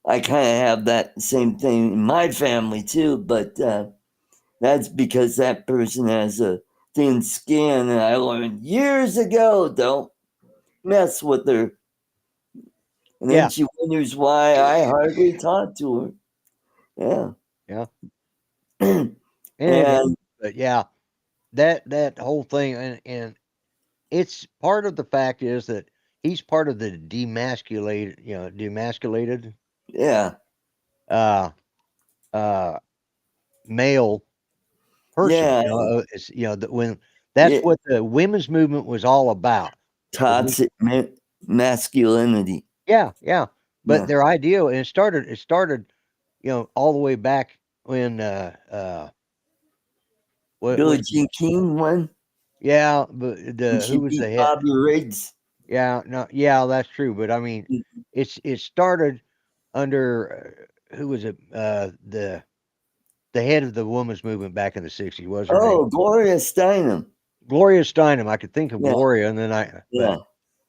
[SPEAKER 1] I kind of have that same thing in my family too, but that's because that person has a thin skin, and I learned years ago, don't mess with her. And then
[SPEAKER 2] Yeah.
[SPEAKER 1] she wonders why I hardly talk to her. Yeah.
[SPEAKER 2] Yeah.
[SPEAKER 1] And
[SPEAKER 2] But yeah, that whole thing, and it's part of the fact is that he's part of the demasculated
[SPEAKER 1] yeah,
[SPEAKER 2] uh uh male person.
[SPEAKER 1] yeah,
[SPEAKER 2] It's, when that's
[SPEAKER 1] yeah,
[SPEAKER 2] what the women's movement was all about.
[SPEAKER 1] toxic masculinity.
[SPEAKER 2] Yeah, yeah. But
[SPEAKER 1] Yeah.
[SPEAKER 2] their idea, and it started, all the way back when
[SPEAKER 1] Billie
[SPEAKER 2] what
[SPEAKER 1] Jean King one,
[SPEAKER 2] yeah, but
[SPEAKER 1] and
[SPEAKER 2] who
[SPEAKER 1] she
[SPEAKER 2] was
[SPEAKER 1] beat
[SPEAKER 2] the head?
[SPEAKER 1] Bobby Riggs.
[SPEAKER 2] Yeah, no, yeah, that's true. But I mean, it started under who was it? The head of the women's movement back in the '60s. What was her name?
[SPEAKER 1] Oh, Gloria Steinem.
[SPEAKER 2] Gloria Steinem. I could think of
[SPEAKER 1] Yeah,
[SPEAKER 2] Gloria, and then but
[SPEAKER 1] yeah.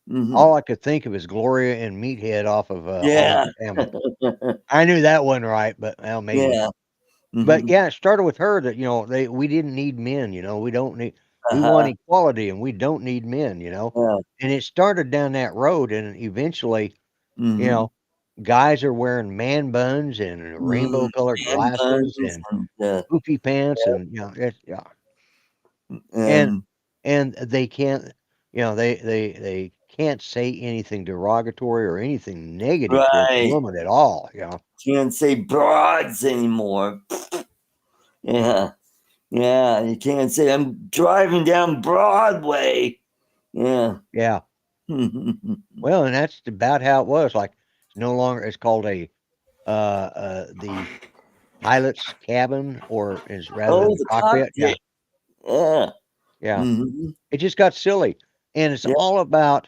[SPEAKER 1] Hmm.
[SPEAKER 2] all I could think of is Gloria and Meathead off of All in
[SPEAKER 1] Yeah.
[SPEAKER 2] the Family. I knew that wasn't right, but well, maybe.
[SPEAKER 1] Yeah.
[SPEAKER 2] But
[SPEAKER 1] Hmm.
[SPEAKER 2] yeah, it started with her that we didn't need men. We want
[SPEAKER 1] Uh-huh.
[SPEAKER 2] equality, and we don't need men.
[SPEAKER 1] Yeah.
[SPEAKER 2] And it started down that road, and eventually, you
[SPEAKER 1] Hmm.
[SPEAKER 2] know, guys are wearing man buns and rainbow colored
[SPEAKER 1] Man
[SPEAKER 2] glasses
[SPEAKER 1] buns
[SPEAKER 2] and
[SPEAKER 1] and
[SPEAKER 2] poofy pants, and yeah, and
[SPEAKER 1] and
[SPEAKER 2] and they can't, they can't say anything derogatory or anything negative towards a
[SPEAKER 1] right.
[SPEAKER 2] woman at all.
[SPEAKER 1] Can't say broads anymore. Yeah. Yeah. You can't say I'm driving down Broadway. Yeah.
[SPEAKER 2] Yeah. Well, and that's about how it was. Like it's no longer. It's called the pilot's cabin, or is rather than
[SPEAKER 1] Oh,
[SPEAKER 2] the
[SPEAKER 1] the
[SPEAKER 2] cockpit. Yeah,
[SPEAKER 1] cockpit. Yeah.
[SPEAKER 2] yeah.
[SPEAKER 1] Mm-hmm.
[SPEAKER 2] It just got silly, and it's
[SPEAKER 1] Yeah.
[SPEAKER 2] all about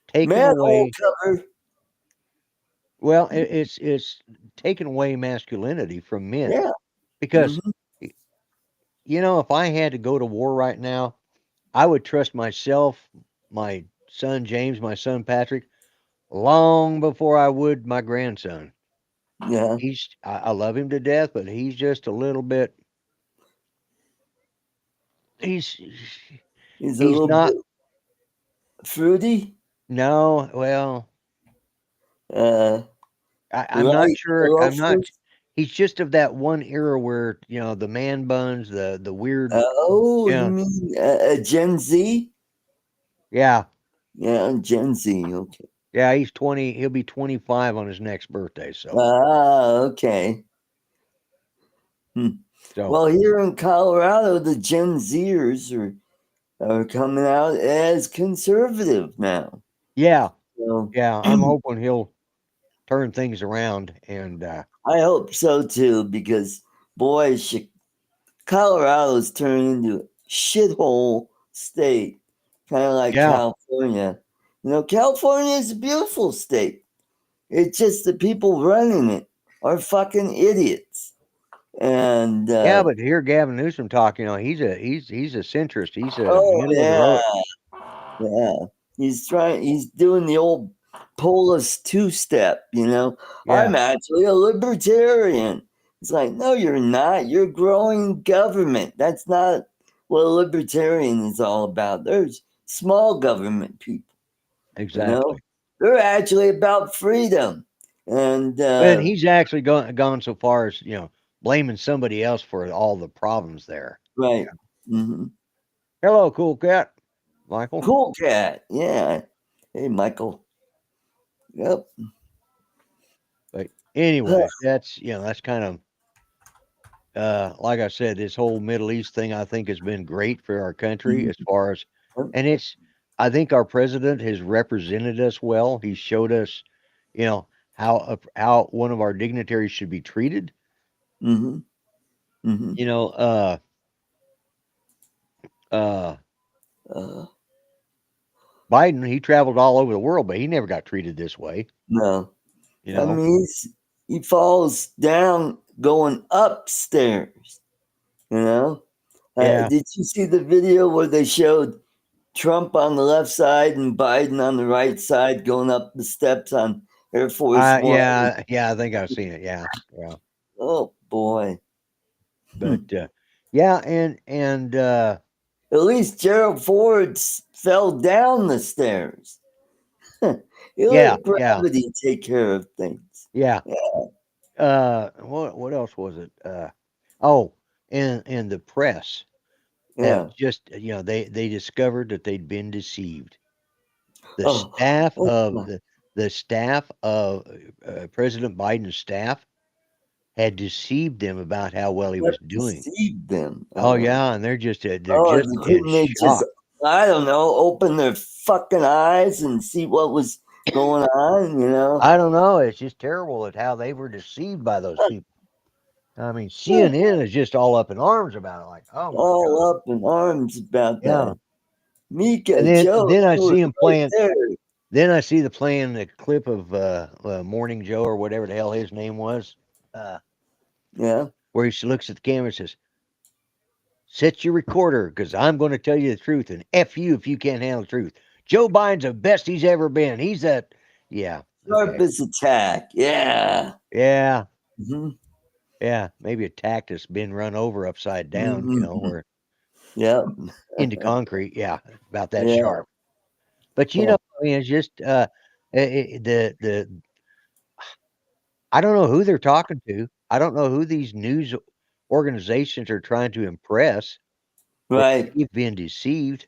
[SPEAKER 2] taking
[SPEAKER 1] Manhole
[SPEAKER 2] away.
[SPEAKER 1] cover.
[SPEAKER 2] Well, it's taking away masculinity from men,
[SPEAKER 1] Yeah.
[SPEAKER 2] because
[SPEAKER 1] Mm-hmm.
[SPEAKER 2] if I had to go to war right now, I would trust myself, my son James, my son Patrick, long before I would my grandson.
[SPEAKER 1] Yeah.
[SPEAKER 2] I love him to death, but he's just a little bit. He's
[SPEAKER 1] He's a
[SPEAKER 2] he's
[SPEAKER 1] little
[SPEAKER 2] not.
[SPEAKER 1] bit fruity.
[SPEAKER 2] No, well,
[SPEAKER 1] Uh,
[SPEAKER 2] I'm not
[SPEAKER 1] light
[SPEAKER 2] sure. I'm not.
[SPEAKER 1] loafers.
[SPEAKER 2] He's just of that one era where the man buns, the weird.
[SPEAKER 1] Oh, you
[SPEAKER 2] Yeah,
[SPEAKER 1] mean Gen Z?
[SPEAKER 2] yeah,
[SPEAKER 1] Yeah, Gen Z. Okay.
[SPEAKER 2] yeah. He's 20. He'll be 25 on his next birthday. So
[SPEAKER 1] Ah, okay. Hmm.
[SPEAKER 2] so
[SPEAKER 1] Well, here in Colorado, the Gen Zers are coming out as conservative now.
[SPEAKER 2] yeah,
[SPEAKER 1] So
[SPEAKER 2] yeah. I'm hoping he'll turn things around, and
[SPEAKER 1] I hope so too, because boy, Colorado's turned into a shithole state, kind of like
[SPEAKER 2] yeah,
[SPEAKER 1] California. California is a beautiful state. It's just the people running it are fucking idiots. And
[SPEAKER 2] yeah. But to hear Gavin Newsom talk, he's a centrist. He's a
[SPEAKER 1] oh
[SPEAKER 2] middle of the
[SPEAKER 1] yeah,
[SPEAKER 2] road.
[SPEAKER 1] yeah. He's doing the old Polis two-step.
[SPEAKER 2] Yeah,
[SPEAKER 1] I'm actually a libertarian. It's like, no, you're not. You're growing government. That's not what a libertarian is all about. There's small government people, you know.
[SPEAKER 2] exactly.
[SPEAKER 1] They're actually about freedom. And
[SPEAKER 2] And he's actually gone so far as blaming somebody else for all the problems there.
[SPEAKER 1] right. Hmm.
[SPEAKER 2] Hello, cool cat, Michael.
[SPEAKER 1] Cool cat. Yeah. Hey, Michael. Yep.
[SPEAKER 2] But anyways, that's kind of like I said, this whole Middle East thing I think has been great for our country as far as, and I think our president has represented us well. He showed us, how one of our dignitaries should be treated.
[SPEAKER 1] Hmm. Hmm.
[SPEAKER 2] You know, uh,
[SPEAKER 1] Uh,
[SPEAKER 2] Biden, he traveled all over the world, but he never got treated this way.
[SPEAKER 1] no.
[SPEAKER 2] You
[SPEAKER 1] I
[SPEAKER 2] know,
[SPEAKER 1] mean, he falls down going upstairs, you know?
[SPEAKER 2] yeah,
[SPEAKER 1] Did you see the video where they showed Trump on the left side and Biden on the right side going up the steps on Air Force One?
[SPEAKER 2] yeah, I think I've seen it. Yeah, yeah,
[SPEAKER 1] Oh, boy.
[SPEAKER 2] but yeah, and
[SPEAKER 1] At least Gerald Ford fell down the stairs. He
[SPEAKER 2] yeah,
[SPEAKER 1] let
[SPEAKER 2] yeah,
[SPEAKER 1] gravity take care of things.
[SPEAKER 2] yeah.
[SPEAKER 1] Yeah.
[SPEAKER 2] What else was it? Oh, and the press have
[SPEAKER 1] Yeah.
[SPEAKER 2] just they discovered that they'd been deceived. The
[SPEAKER 1] Oh,
[SPEAKER 2] staff
[SPEAKER 1] oh
[SPEAKER 2] of
[SPEAKER 1] my
[SPEAKER 2] the staff of President Biden's staff had deceived them about how well he
[SPEAKER 1] God
[SPEAKER 2] was doing.
[SPEAKER 1] deceived them.
[SPEAKER 2] Oh yeah, and they're
[SPEAKER 1] Oh,
[SPEAKER 2] just in
[SPEAKER 1] couldn't they just,
[SPEAKER 2] shock.
[SPEAKER 1] I don't know, open their fucking eyes and see what was going on?
[SPEAKER 2] I don't know. It's just terrible at how they were deceived by those people. I mean, CNN is just all up in arms about it. Like, oh my
[SPEAKER 1] All
[SPEAKER 2] god,
[SPEAKER 1] up in arms about
[SPEAKER 2] yeah.
[SPEAKER 1] that.
[SPEAKER 2] And
[SPEAKER 1] Mika,
[SPEAKER 2] then
[SPEAKER 1] Joe,
[SPEAKER 2] then I
[SPEAKER 1] you were
[SPEAKER 2] see him
[SPEAKER 1] right
[SPEAKER 2] playing.
[SPEAKER 1] there.
[SPEAKER 2] Then I see the playing the clip of Morning Joe or whatever the hell his name was, uh,
[SPEAKER 1] Yeah.
[SPEAKER 2] where he looks at the camera and says, "Set your recorder, because I'm going to tell you the truth, and f you if you can't handle the truth. Joe Biden's the best he's ever been. He's that, yeah, okay,
[SPEAKER 1] Sharpest attack. Yeah.
[SPEAKER 2] yeah,
[SPEAKER 1] Hmm.
[SPEAKER 2] yeah. Maybe a tack that's been run over upside down,
[SPEAKER 1] Hmm.
[SPEAKER 2] or
[SPEAKER 1] Yep.
[SPEAKER 2] into concrete. Yeah, about that
[SPEAKER 1] Yeah.
[SPEAKER 2] sharp. But I mean, it's just the I don't know who they're talking to. I don't know who these news organizations are trying to impress that
[SPEAKER 1] Right.
[SPEAKER 2] they've been deceived,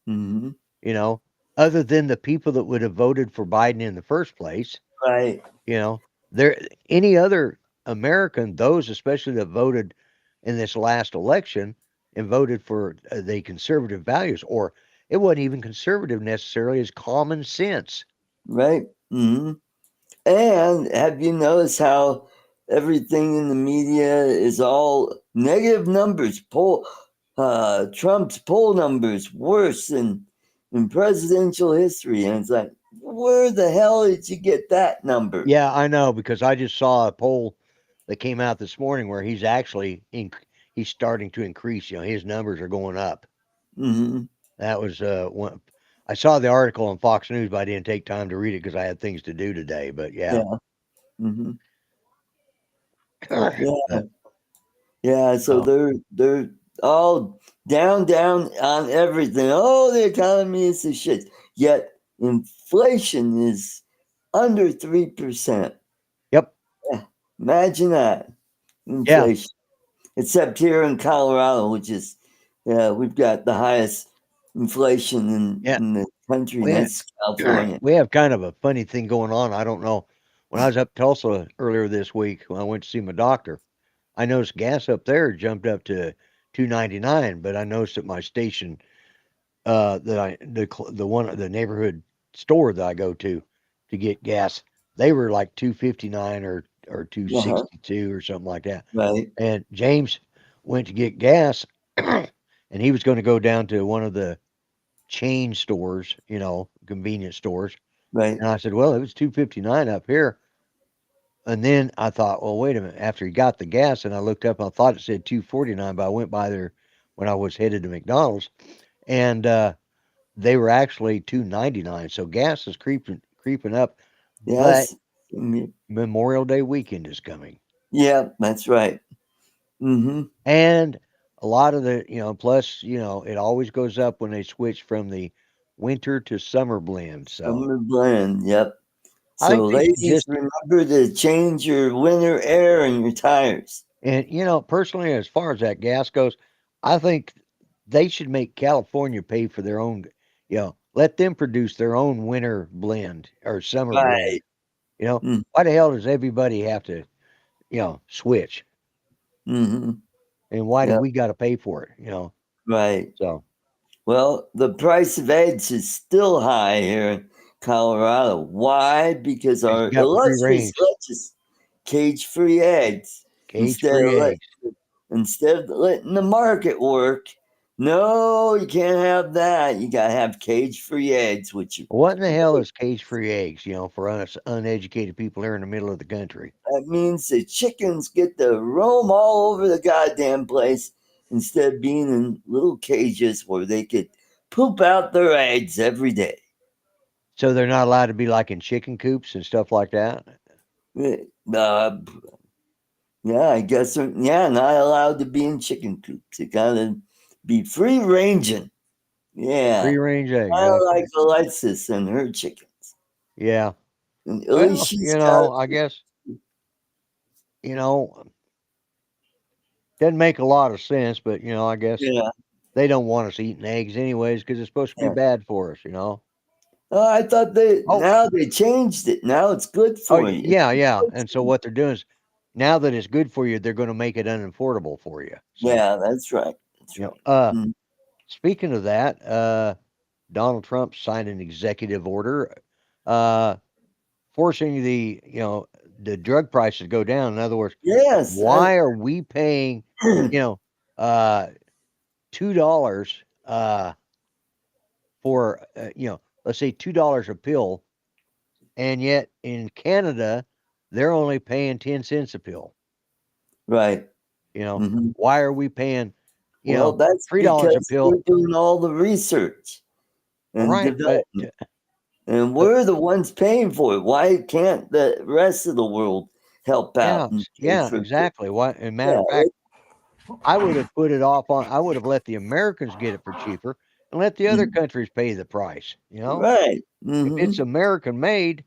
[SPEAKER 1] Hmm.
[SPEAKER 2] you know, other than the people that would have voted for Biden in the first place.
[SPEAKER 1] Right.
[SPEAKER 2] You know, there any other American, those especially that voted in this last election and voted for the conservative values, or it wasn't even conservative necessarily, as common sense.
[SPEAKER 1] Right. Hmm. And have you noticed how everything in the media is all negative numbers. Trump's poll numbers worse than in presidential history, and it's like, where the hell did you get that number?
[SPEAKER 2] Yeah, I know, because I just saw a poll that came out this morning where he's actually he's starting to increase. His numbers are going up.
[SPEAKER 1] Mm-hmm.
[SPEAKER 2] That was one. I saw the article on Fox News, but I didn't take time to read it because I had things to do today. But yeah,
[SPEAKER 1] Mm-hmm.
[SPEAKER 2] But,
[SPEAKER 1] Yeah. So they're all down on everything. Oh, the economy is a shit. Yet inflation is under 3%.
[SPEAKER 2] yep.
[SPEAKER 1] Imagine that
[SPEAKER 2] Yeah.
[SPEAKER 1] inflation. Except here in Colorado, which is we've got the highest inflation
[SPEAKER 2] Yeah.
[SPEAKER 1] in the country, and
[SPEAKER 2] We
[SPEAKER 1] that's California.
[SPEAKER 2] we have kind of a funny thing going on. I don't know. When I was up Tulsa earlier this week, when I went to see my doctor, I noticed gas up there jumped up to $2.99. But I noticed at my station, the neighborhood store that I go to get gas, they were like $2.59 or
[SPEAKER 1] Uh-huh.
[SPEAKER 2] $2.62 or something like that.
[SPEAKER 1] Right,
[SPEAKER 2] And James went to get gas, and he was going to go down to one of the chain stores, convenience stores.
[SPEAKER 1] right.
[SPEAKER 2] And I said, well, it was $2.59 up here. And then I thought, well, wait a minute. After he got the gas, and I looked up, I thought it said $2.49, but I went by there when I was headed to McDonald's, and they were actually $2.99. So gas is creeping up. But
[SPEAKER 1] Yes. Mhm.
[SPEAKER 2] Memorial Day weekend is coming,
[SPEAKER 1] Yeah, that's right. Mm-hmm.
[SPEAKER 2] and a lot of the plus it always goes up when they switch from the winter to summer blend. So
[SPEAKER 1] Summer blend. Yep.
[SPEAKER 2] I think
[SPEAKER 1] So,
[SPEAKER 2] they should
[SPEAKER 1] ladies,
[SPEAKER 2] just,
[SPEAKER 1] remember to change your winter air and your tires.
[SPEAKER 2] and personally, as far as that gas goes, I think they should make California pay for their own. Let them produce their own winter blend or summer blend.
[SPEAKER 1] Right. Mm,
[SPEAKER 2] Why the hell does everybody have to switch?
[SPEAKER 1] mm-hmm.
[SPEAKER 2] And why do
[SPEAKER 1] Yep.
[SPEAKER 2] we got to pay for it?
[SPEAKER 1] Right.
[SPEAKER 2] So
[SPEAKER 1] Well, the price of eggs is still high here in Colorado. Why? Because
[SPEAKER 2] you
[SPEAKER 1] our
[SPEAKER 2] got free
[SPEAKER 1] illustrious
[SPEAKER 2] range,
[SPEAKER 1] cage-free eggs instead
[SPEAKER 2] cage-free
[SPEAKER 1] of
[SPEAKER 2] eggs.
[SPEAKER 1] letting the market work. No, you can't have that. You gotta have cage-free eggs, which
[SPEAKER 2] What in the hell is cage-free eggs? For us uneducated people here in the middle of the country.
[SPEAKER 1] that means the chickens get to roam all over the goddamn place instead of being in little cages where they could poop out their eggs every day.
[SPEAKER 2] So they're not allowed to be like in chicken coops and stuff like that.
[SPEAKER 1] Uh, yeah, I guess not allowed to be in chicken coops. They gotta be free ranging. Yeah,
[SPEAKER 2] Free range eggs.
[SPEAKER 1] kind of
[SPEAKER 2] Okay.
[SPEAKER 1] like Alexis and her chickens.
[SPEAKER 2] Yeah.
[SPEAKER 1] And at least
[SPEAKER 2] Well,
[SPEAKER 1] she's got.
[SPEAKER 2] I guess you know doesn't make a lot of sense, but I guess
[SPEAKER 1] Yeah,
[SPEAKER 2] they don't want us eating eggs anyways because it's supposed to be
[SPEAKER 1] yeah.
[SPEAKER 2] bad for us.
[SPEAKER 1] Oh, I thought
[SPEAKER 2] Oh,
[SPEAKER 1] now they changed it. Now it's good
[SPEAKER 2] oh,
[SPEAKER 1] for you.
[SPEAKER 2] yeah, yeah. And so what they're doing is now that it's good for you, they're going to make it unaffordable for you. So
[SPEAKER 1] Yeah, that's right. That's
[SPEAKER 2] you know,
[SPEAKER 1] right.
[SPEAKER 2] uh,
[SPEAKER 1] Mm.
[SPEAKER 2] speaking of that, Donald Trump signed an executive order, uh, forcing the drug prices to go down. In other words,
[SPEAKER 1] Yes,
[SPEAKER 2] why are we paying, you know, uh, $2 for let's say $2 a pill, and yet in Canada they're only paying 10 cents a pill.
[SPEAKER 1] right.
[SPEAKER 2] You know,
[SPEAKER 1] Hmm.
[SPEAKER 2] why are we paying,
[SPEAKER 1] Well, that's
[SPEAKER 2] $3 a
[SPEAKER 1] because
[SPEAKER 2] pill?
[SPEAKER 1] we're doing all the research
[SPEAKER 2] All
[SPEAKER 1] and
[SPEAKER 2] right, but
[SPEAKER 1] development. And we're the ones paying for it. Why can't the rest of the world help
[SPEAKER 2] yeah,
[SPEAKER 1] out and pay
[SPEAKER 2] yeah,
[SPEAKER 1] for it?
[SPEAKER 2] exactly. What? And matter
[SPEAKER 1] Yeah,
[SPEAKER 2] of fact, I would have put it off on. I would have let the Americans get it for cheaper and let the other
[SPEAKER 1] mhm,
[SPEAKER 2] countries pay the price.
[SPEAKER 1] right.
[SPEAKER 2] If it's American made,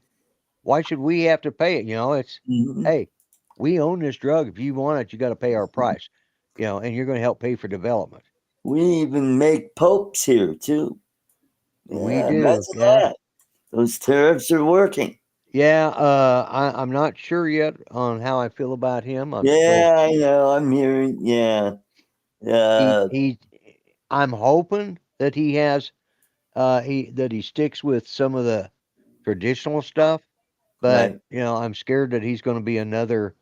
[SPEAKER 2] why should we have to pay it? It's,
[SPEAKER 1] Hmm.
[SPEAKER 2] hey, we own this drug. If you want it, you got to pay our price. And you're going to help pay for development.
[SPEAKER 1] We even make popes here too.
[SPEAKER 2] We
[SPEAKER 1] Yeah,
[SPEAKER 2] do,
[SPEAKER 1] imagine
[SPEAKER 2] yeah,
[SPEAKER 1] that. Those tariffs are working.
[SPEAKER 2] yeah. I'm not sure yet on how I feel about him. I'm still
[SPEAKER 1] Yeah, I know. I'm hearing. Yeah.
[SPEAKER 2] he
[SPEAKER 1] Uh,
[SPEAKER 2] he. I'm hoping that he has he sticks with some of the traditional stuff, but
[SPEAKER 1] right.
[SPEAKER 2] I'm scared that he's going to be another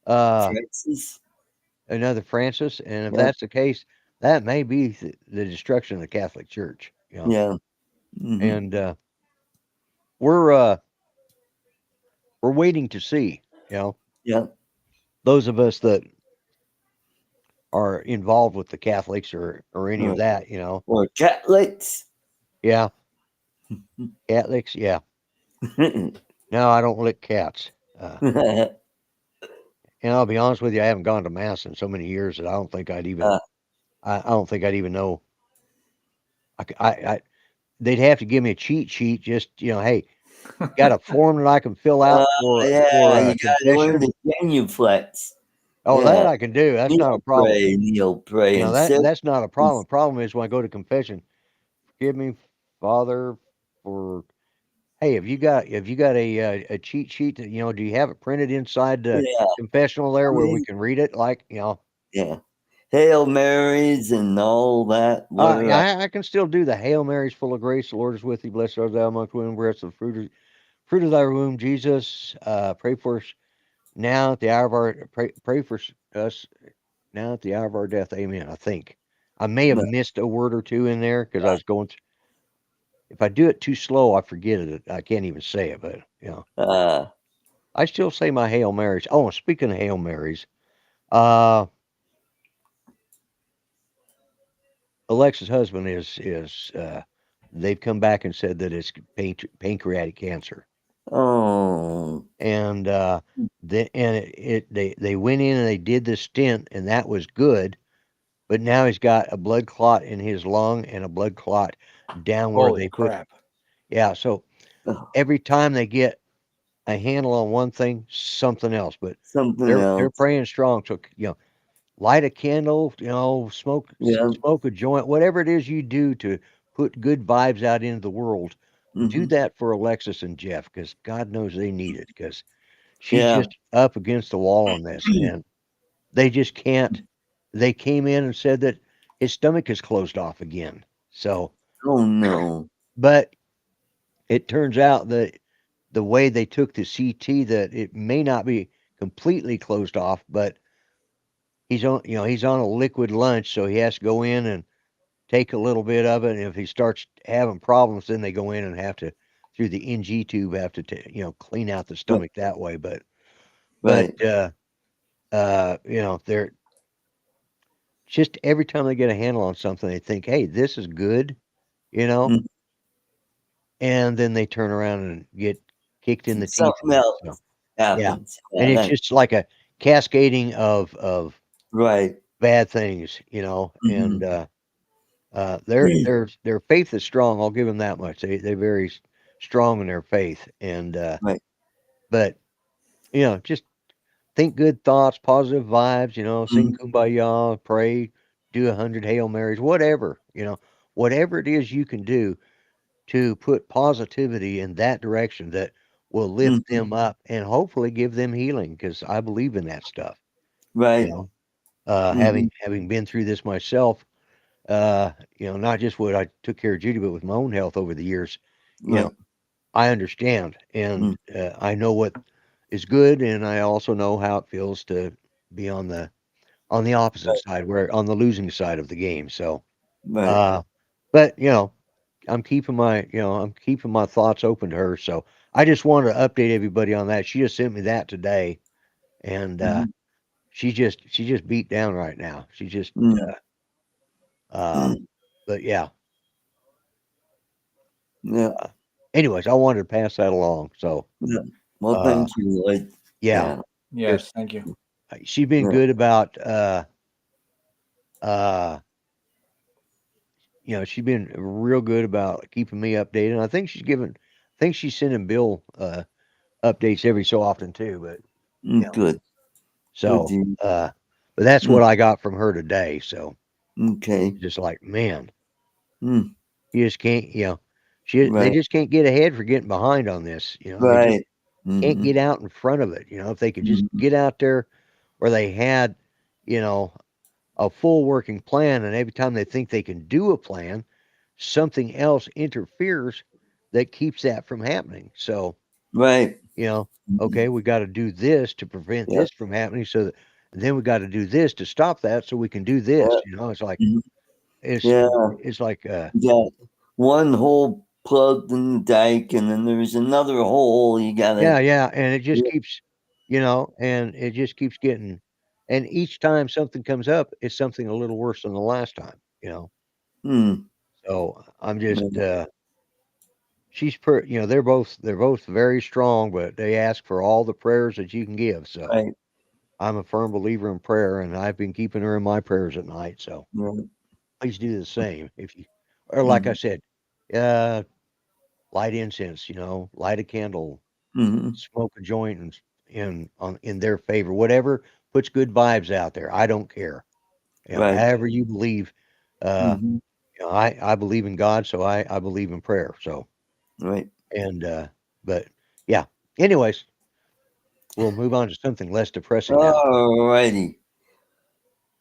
[SPEAKER 1] Francis.
[SPEAKER 2] Another Francis, and if
[SPEAKER 1] Yeah.
[SPEAKER 2] that's the case, that may be the destruction of the Catholic Church.
[SPEAKER 1] Yeah. Mm-hmm.
[SPEAKER 2] And we're waiting to see.
[SPEAKER 1] Yeah.
[SPEAKER 2] Those of us that are involved with the Catholics or any of that.
[SPEAKER 1] Or Catholics.
[SPEAKER 2] Yeah, Catholics. Yeah. No, I don't lick cats. And I'll be honest with you, I haven't gone to mass in so many years that I don't think I'd even. I don't think I'd even know. They'd have to give me a cheat sheet. Just hey, got a form that I can fill out for
[SPEAKER 1] yeah, you gotta learn
[SPEAKER 2] confession.
[SPEAKER 1] the genuflex.
[SPEAKER 2] Oh,
[SPEAKER 1] Yeah.
[SPEAKER 2] that I can do. That's not a problem.
[SPEAKER 1] Kneel, pray, and sit.
[SPEAKER 2] That's not a problem. Problem is when I go to confession, forgive me, Father, for hey, have you got a cheat sheet that do you have it printed inside the
[SPEAKER 1] Yeah.
[SPEAKER 2] confessional there
[SPEAKER 1] I
[SPEAKER 2] where we
[SPEAKER 1] mean,
[SPEAKER 2] can read it? Like
[SPEAKER 1] yeah. Hail Marys and all that.
[SPEAKER 2] I can still do the Hail Marys, full of grace, the Lord is with thee, blessed art thou amongst women, blessed the fruit of thy womb, Jesus. Pray for us now at the hour of our pray for us now at the hour of our death. Amen. I think I may have missed a word or two in there because I was going. If I do it too slow, I forget it. I can't even say it. But I still say my Hail Marys. Oh, speaking of Hail Marys, Alexa's husband is they've come back and said that it's pancreatic cancer.
[SPEAKER 1] Oh.
[SPEAKER 2] And they went in and they did the stent, and that was good. But now he's got a blood clot in his lung and a blood clot down where
[SPEAKER 3] Holy
[SPEAKER 2] they put.
[SPEAKER 3] crap.
[SPEAKER 2] Yeah, so every time they get a handle on one thing, something else. But
[SPEAKER 1] Something else.
[SPEAKER 2] they're praying strong. So light a candle, smoke a joint, whatever it is you do to put good vibes out into the world. Do that for Alexis and Jeff, because God knows they need it, because she's just up against the wall on this, and they just can't. They came in and said that his stomach is closed off again. So,
[SPEAKER 1] oh no.
[SPEAKER 2] But it turns out that the way they took the CT, that it may not be completely closed off, but he's on a liquid lunch, so he has to go in and take a little bit of it. And if he starts having problems, then they go in and have to, through the NG tube, have to clean out the stomach that way. But they're just, every time they get a handle on something, they think, hey, this is good, and then they turn around and get kicked in the teeth.
[SPEAKER 1] Something else happens.
[SPEAKER 2] Yeah, and it's just like a cascading of bad things, and their faith is strong. I'll give them that much. They're very strong in their faith, and but just think good thoughts, positive vibes. Sing kumbaya, pray, do 100 Hail Marys, whatever. Whatever it is you can do to put positivity in that direction that will lift them up and hopefully give them healing, because I believe in that stuff. Having been through this myself, not just what I took care of Judy, but with my own health over the years, I understand, and I know what is good, and I also know how it feels to be on the opposite side, where on the losing side of the game. So, but I'm keeping my thoughts open to her. So I just wanted to update everybody on that. She just sent me that today, and she's just beat down right now. She just but yeah. Anyways, I wanted to pass that along. So
[SPEAKER 1] well, thank you, Lloyd.
[SPEAKER 2] Yeah.
[SPEAKER 3] Yes, thank you.
[SPEAKER 2] She's been good about she's been real good about keeping me updated. And I think she's sending Bill updates every so often too. But
[SPEAKER 1] good.
[SPEAKER 2] So but that's what I got from her today. So just like, man, you just can't, they just can't get ahead for getting behind on this. They just can't get out in front of it. If they could just get out there where they had, a full working plan, and every time they think they can do a plan, something else interferes that keeps that from happening. So
[SPEAKER 1] Right.
[SPEAKER 2] You know,
[SPEAKER 1] Mhm.
[SPEAKER 2] okay, we got to do this to prevent
[SPEAKER 1] Yep.
[SPEAKER 2] this from happening. So that, then we got to do this to stop that, so we can do this.
[SPEAKER 1] Yep.
[SPEAKER 2] You know, it's like
[SPEAKER 1] Mhm.
[SPEAKER 2] it's
[SPEAKER 1] Yeah.
[SPEAKER 2] it's like
[SPEAKER 1] You got one hole plugged in the dike, and then there's another hole you gotta.
[SPEAKER 2] yeah, and it just
[SPEAKER 1] Yeah.
[SPEAKER 2] keeps, and it just keeps getting, and each time something comes up, it's something a little worse than the last time.
[SPEAKER 1] Hmm.
[SPEAKER 2] So I'm just
[SPEAKER 1] Right.
[SPEAKER 2] they're both very strong, but they ask for all the prayers that you can give. So
[SPEAKER 1] Right.
[SPEAKER 2] I'm a firm believer in prayer, and I've been keeping her in my prayers at night. So
[SPEAKER 1] Right.
[SPEAKER 2] please do the same. If you, or like I
[SPEAKER 1] Mhm.
[SPEAKER 2] said, light incense, light a candle,
[SPEAKER 1] Mhm.
[SPEAKER 2] smoke a joint in their favor, whatever puts good vibes out there. I don't care.
[SPEAKER 1] Right.
[SPEAKER 2] However you believe. Uh,
[SPEAKER 1] Mhm.
[SPEAKER 2] I believe in God, so I believe in prayer. So
[SPEAKER 1] Right.
[SPEAKER 2] and but yeah. Anyways, we'll move on to something less depressing now.
[SPEAKER 1] Alrighty.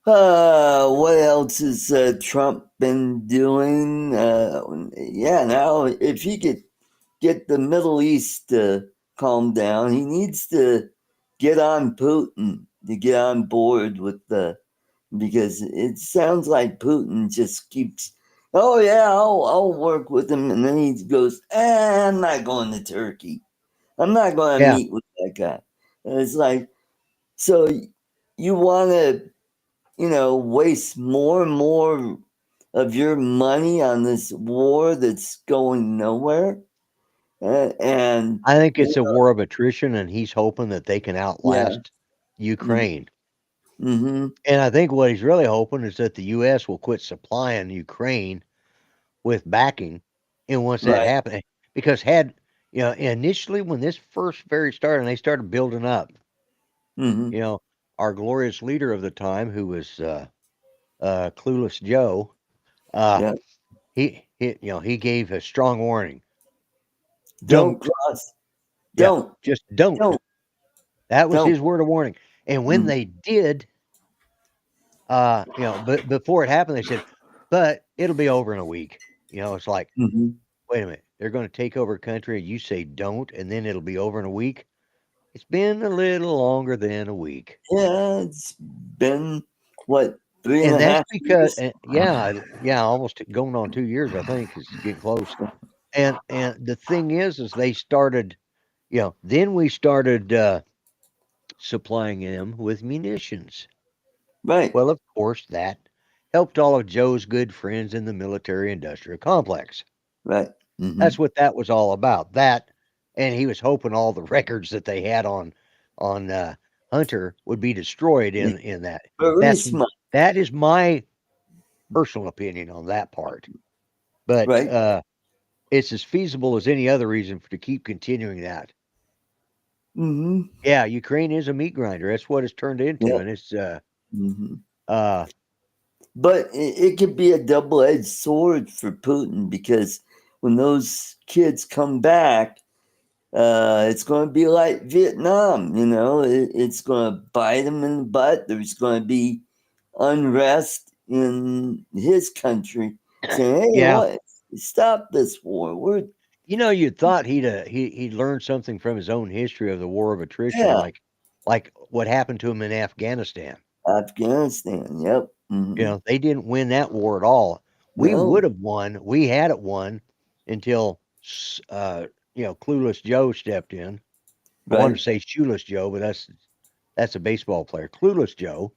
[SPEAKER 1] What else has Trump been doing? Yeah, now if he could get the Middle East to calm down, he needs to get on Putin to get on board with because it sounds like Putin just keeps, oh yeah, I'll work with him, and then he goes, I'm not going to Turkey. I'm not going to
[SPEAKER 2] Yeah,
[SPEAKER 1] meet with that guy. And it's like, so you want to, waste more and more of your money on this war that's going nowhere? And
[SPEAKER 2] I think
[SPEAKER 1] you
[SPEAKER 2] it's a war of attrition, and he's hoping that they can
[SPEAKER 1] yeah,
[SPEAKER 2] outlast
[SPEAKER 1] mm,
[SPEAKER 2] Ukraine.
[SPEAKER 1] mm-hmm,
[SPEAKER 2] And I think what he's really hoping is that the U.S. will quit supplying Ukraine with backing. And once that
[SPEAKER 1] right,
[SPEAKER 2] happens, because initially when this first very started, and they started building up,
[SPEAKER 1] mm-hmm,
[SPEAKER 2] you know, our glorious leader of the time, who was Clueless Joe, uh,
[SPEAKER 1] yeah,
[SPEAKER 2] he gave a strong warning:
[SPEAKER 1] don't
[SPEAKER 2] don't,
[SPEAKER 1] cross,
[SPEAKER 2] yeah,
[SPEAKER 1] don't,
[SPEAKER 2] just don't.
[SPEAKER 1] don't,
[SPEAKER 2] That was
[SPEAKER 1] don't,
[SPEAKER 2] his word of warning. And when
[SPEAKER 1] mm,
[SPEAKER 2] they did, but before it happened, they said, but it'll be over in a week. It's like,
[SPEAKER 1] mm-hmm.
[SPEAKER 2] wait a minute, they're going to take over a country. You say don't, and then it'll be over in a week. It's been a little longer than a week.
[SPEAKER 1] Yeah, it's been what, three and
[SPEAKER 2] And
[SPEAKER 1] a
[SPEAKER 2] that's
[SPEAKER 1] half
[SPEAKER 2] because,
[SPEAKER 1] years?
[SPEAKER 2] yeah, almost going on 2 years, I think, is getting close. And the thing is they started, then we started supplying them with munitions.
[SPEAKER 1] Right,
[SPEAKER 2] Well, of course, that helped all of Joe's good friends in the military industrial complex.
[SPEAKER 1] right, mm-hmm.
[SPEAKER 2] That's what that was all about. That, and he was hoping all the records that they had on Hunter would be destroyed
[SPEAKER 1] Yeah,
[SPEAKER 2] in that.
[SPEAKER 1] very
[SPEAKER 2] That's
[SPEAKER 1] smart,
[SPEAKER 2] that is my personal opinion on that part. But
[SPEAKER 1] right,
[SPEAKER 2] it's as feasible as any other reason to keep continuing that.
[SPEAKER 1] mm-hmm,
[SPEAKER 2] Yeah, Ukraine is a meat grinder. That's what it's turned into,
[SPEAKER 1] yeah,
[SPEAKER 2] and it's
[SPEAKER 1] mm-hmm.
[SPEAKER 2] uh
[SPEAKER 1] But it could be a double-edged sword for Putin because when those kids come back, it's going to be like Vietnam. It's going to bite him in the butt. There's going to be unrest in his country, saying, "Hey,
[SPEAKER 2] yeah.
[SPEAKER 1] what? Stop this war."
[SPEAKER 2] You'd thought he'd learned something from his own history of the war of attrition,
[SPEAKER 1] Yeah,
[SPEAKER 2] like what happened to him in Afghanistan.
[SPEAKER 1] Afghanistan. Yep. Hmm.
[SPEAKER 2] They didn't win that war at all. We
[SPEAKER 1] No.
[SPEAKER 2] would have won. We had it won until Clueless Joe stepped in. I wanted
[SPEAKER 1] Right.
[SPEAKER 2] to say Shoeless Joe, but that's a baseball player. Clueless Joe.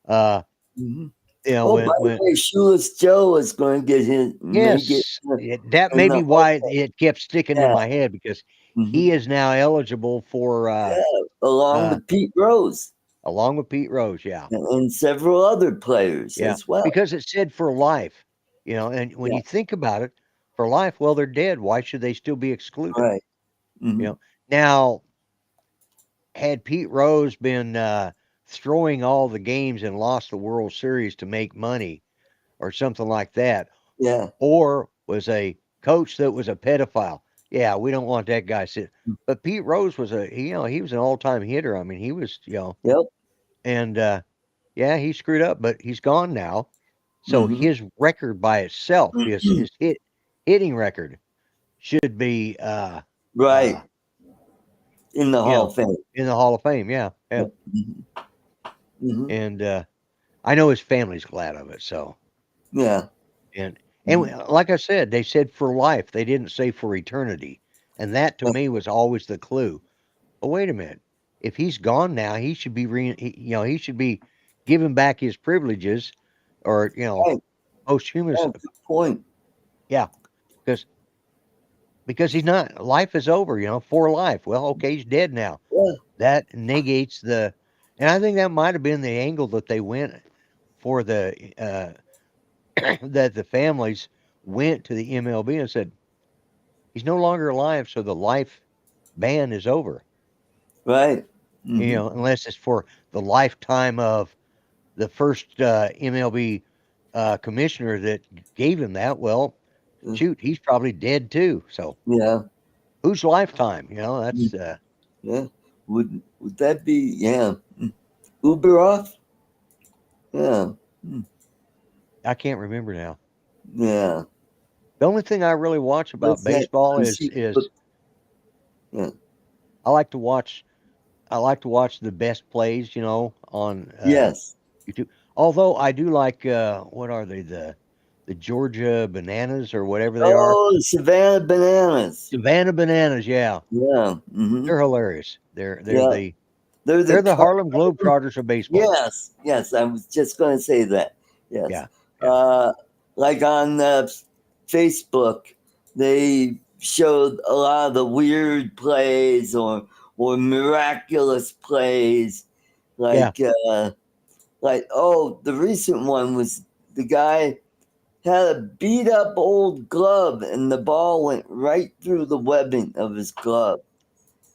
[SPEAKER 2] Uh,
[SPEAKER 1] Hmm. Oh,
[SPEAKER 2] when
[SPEAKER 1] by the way, Shoeless Joe is going to get his may get
[SPEAKER 2] yes, that may
[SPEAKER 1] in the
[SPEAKER 2] be
[SPEAKER 1] Hall
[SPEAKER 2] why
[SPEAKER 1] of
[SPEAKER 2] it kept sticking in
[SPEAKER 1] Fame.
[SPEAKER 2] my head, because
[SPEAKER 1] Hmm.
[SPEAKER 2] he is now eligible for
[SPEAKER 1] Yeah, along
[SPEAKER 2] uh,
[SPEAKER 1] with Pete Rose
[SPEAKER 2] along with Pete Rose. Yeah,
[SPEAKER 1] and several other players
[SPEAKER 2] yeah,
[SPEAKER 1] as well.
[SPEAKER 2] because it said for life. And when
[SPEAKER 1] Yeah,
[SPEAKER 2] you think about it, for life, well, they're dead. Why should they still be excluded?
[SPEAKER 1] right.
[SPEAKER 2] You
[SPEAKER 1] Hmm.
[SPEAKER 2] know. Now, had Pete Rose been throwing all the games and lost the World Series to make money or something like that,
[SPEAKER 1] Yeah,
[SPEAKER 2] or was a coach that was a pedophile, yeah, we don't want that guy sitting. But Pete Rose was he was an all-time hitter. I mean, he was,
[SPEAKER 1] yep.
[SPEAKER 2] and yeah, he screwed up, but he's gone now. So
[SPEAKER 1] Hmm.
[SPEAKER 2] his record by itself, his hitting record should be
[SPEAKER 1] Right. in the Hall of Fame.
[SPEAKER 2] in the Hall of Fame. Yeah, yeah.
[SPEAKER 1] Mm-hmm.
[SPEAKER 2] And I know his family's glad of it. So
[SPEAKER 1] Yeah.
[SPEAKER 2] and
[SPEAKER 1] Mhm.
[SPEAKER 2] like I said, they said for life. They didn't say for eternity, and that to me was always the clue. But wait a minute, if he's gone now, he should be he should be given back his privileges, or
[SPEAKER 1] Right.
[SPEAKER 2] posthumous.
[SPEAKER 1] Yeah, good point.
[SPEAKER 2] Yeah, because he's not. Life is over. For life. Well, okay, he's dead now.
[SPEAKER 1] Yeah.
[SPEAKER 2] That negates the, and I think that might have been the angle that they went for the that the families went to the MLB and said he's no longer alive, so the life ban is over.
[SPEAKER 1] Right. Mm-hmm.
[SPEAKER 2] Unless it's for the lifetime of the first MLB commissioner that gave him that. Well, shoot, he's probably dead too. So
[SPEAKER 1] Yeah.
[SPEAKER 2] whose lifetime? That's
[SPEAKER 1] Yeah. Would that be Uber off? Yeah.
[SPEAKER 2] I can't remember now.
[SPEAKER 1] Yeah.
[SPEAKER 2] The only thing I really watch about
[SPEAKER 1] What's that?
[SPEAKER 2] baseball is
[SPEAKER 1] Yeah.
[SPEAKER 2] I like to watch the best plays, on
[SPEAKER 1] Yes.
[SPEAKER 2] YouTube. Although I do like what are they, the Georgia Bananas or whatever they are?
[SPEAKER 1] Oh, the Savannah Bananas.
[SPEAKER 2] Savannah Bananas, yeah.
[SPEAKER 1] Yeah. Mm-hmm.
[SPEAKER 2] They're hilarious. They're
[SPEAKER 1] Yeah.
[SPEAKER 2] the
[SPEAKER 1] They're
[SPEAKER 2] they're the
[SPEAKER 1] the
[SPEAKER 2] Harlem Globetrotters of baseball.
[SPEAKER 1] Yes. Yes. I was just going to say that. Yes.
[SPEAKER 2] Yeah. Yeah.
[SPEAKER 1] Like on Facebook, they showed a lot of the weird plays or miraculous plays, like the recent one was the guy had a beat up old glove and the ball went right through the webbing of his glove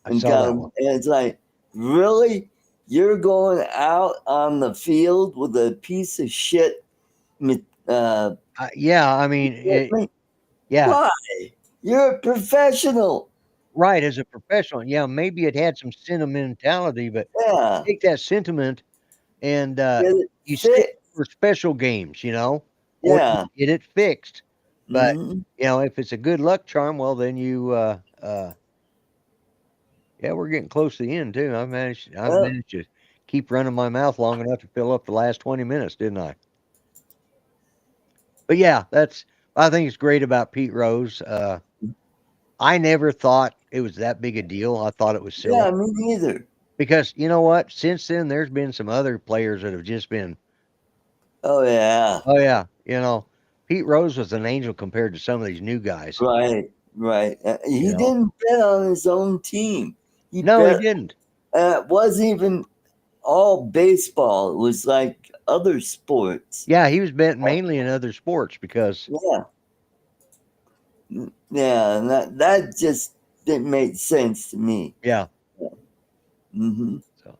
[SPEAKER 2] I saw that one.
[SPEAKER 1] and it's like, really, you're going out on the field with a piece of shit
[SPEAKER 2] Yeah, I mean, yeah,
[SPEAKER 1] why? You're a professional.
[SPEAKER 2] right. As a professional, yeah, maybe it had some sentimentality, but
[SPEAKER 1] Yeah.
[SPEAKER 2] take that sentiment and
[SPEAKER 1] Get it
[SPEAKER 2] you save it
[SPEAKER 1] fixed.
[SPEAKER 2] for special games, or
[SPEAKER 1] Yeah.
[SPEAKER 2] you get it fixed. But
[SPEAKER 1] Mm-hmm.
[SPEAKER 2] if it's a good luck charm, well, then you, yeah, we're getting close to the end too. I managed to keep running my mouth long enough to fill up the last 20 minutes, didn't I? But yeah, I think it's great about Pete Rose. I never thought it was that big a deal. I thought it was silly.
[SPEAKER 1] Yeah, me neither.
[SPEAKER 2] Because you know what? Since then, there's been some other players that have just been,
[SPEAKER 1] Oh yeah.
[SPEAKER 2] oh yeah, Pete Rose was an angel compared to some of these new guys.
[SPEAKER 1] Right. He didn't bet on his own team.
[SPEAKER 2] No, he didn't.
[SPEAKER 1] It wasn't even all baseball. It was like other sports.
[SPEAKER 2] Yeah, he was betting mainly in other sports because
[SPEAKER 1] Yeah, and that just didn't make sense to me.
[SPEAKER 2] yeah.
[SPEAKER 1] Mm-hmm.
[SPEAKER 2] So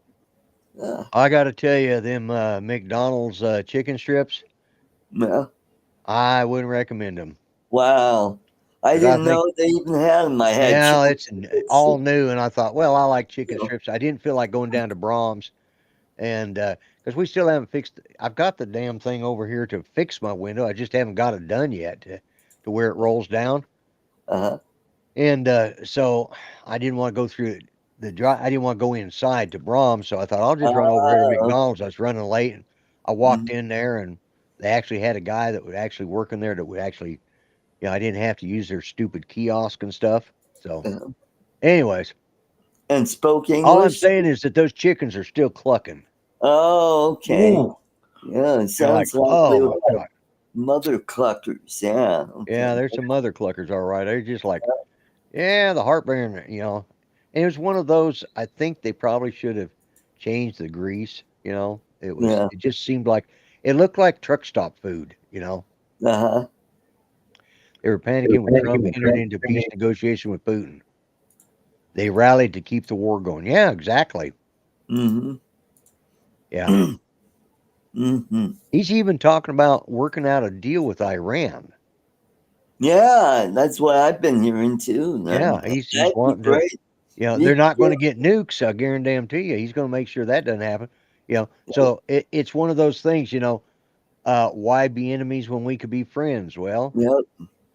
[SPEAKER 1] Yeah.
[SPEAKER 2] I got to tell you, them McDonald's chicken strips,
[SPEAKER 1] Yeah.
[SPEAKER 2] I wouldn't recommend them.
[SPEAKER 1] Wow. I didn't know they even had them. I had
[SPEAKER 2] Yeah,
[SPEAKER 1] chicken
[SPEAKER 2] it's all new, and I thought, well, I like chicken strips. I didn't feel like going down to Brahms, and because we still haven't fixed. I've got the damn thing over here to fix my window. I just haven't got it done yet to where it rolls down.
[SPEAKER 1] Uh-huh.
[SPEAKER 2] And so I didn't want to go through the drive. I didn't want to go inside to Brahms, so I thought I'll just run over here to McDonald's. I was running late, and I walked in there, and they actually had a guy that would actually work in there that would actually, I didn't have to use their stupid kiosk and stuff. So, anyways,
[SPEAKER 1] and spoke English.
[SPEAKER 2] All I'm saying is that those chickens are still clucking.
[SPEAKER 1] Oh, okay.
[SPEAKER 2] Ooh.
[SPEAKER 1] Yeah, it sounds like
[SPEAKER 2] oh my God.
[SPEAKER 1] Mother cluckers. Yeah. Okay.
[SPEAKER 2] Yeah, there's some mother cluckers, all right. They're just like, yeah, the heartburn, And it was one of those. I think they probably should have changed the grease. It was. It just seemed like it looked like truck stop food.
[SPEAKER 1] Uh-huh.
[SPEAKER 2] They were panicking when Trump entered into peace negotiation with Putin. They rallied to keep the war going. Yeah, exactly.
[SPEAKER 1] Mm-hmm.
[SPEAKER 2] Yeah.
[SPEAKER 1] Mm-hmm.
[SPEAKER 2] He's even talking about working out a deal with Iran.
[SPEAKER 1] Yeah, that's what I've been hearing too.
[SPEAKER 2] Yeah, he's wanting to. They're not going to get nukes. I guarantee you. He's going to make sure that doesn't happen. So it's one of those things. Why be enemies when we could be friends? Well,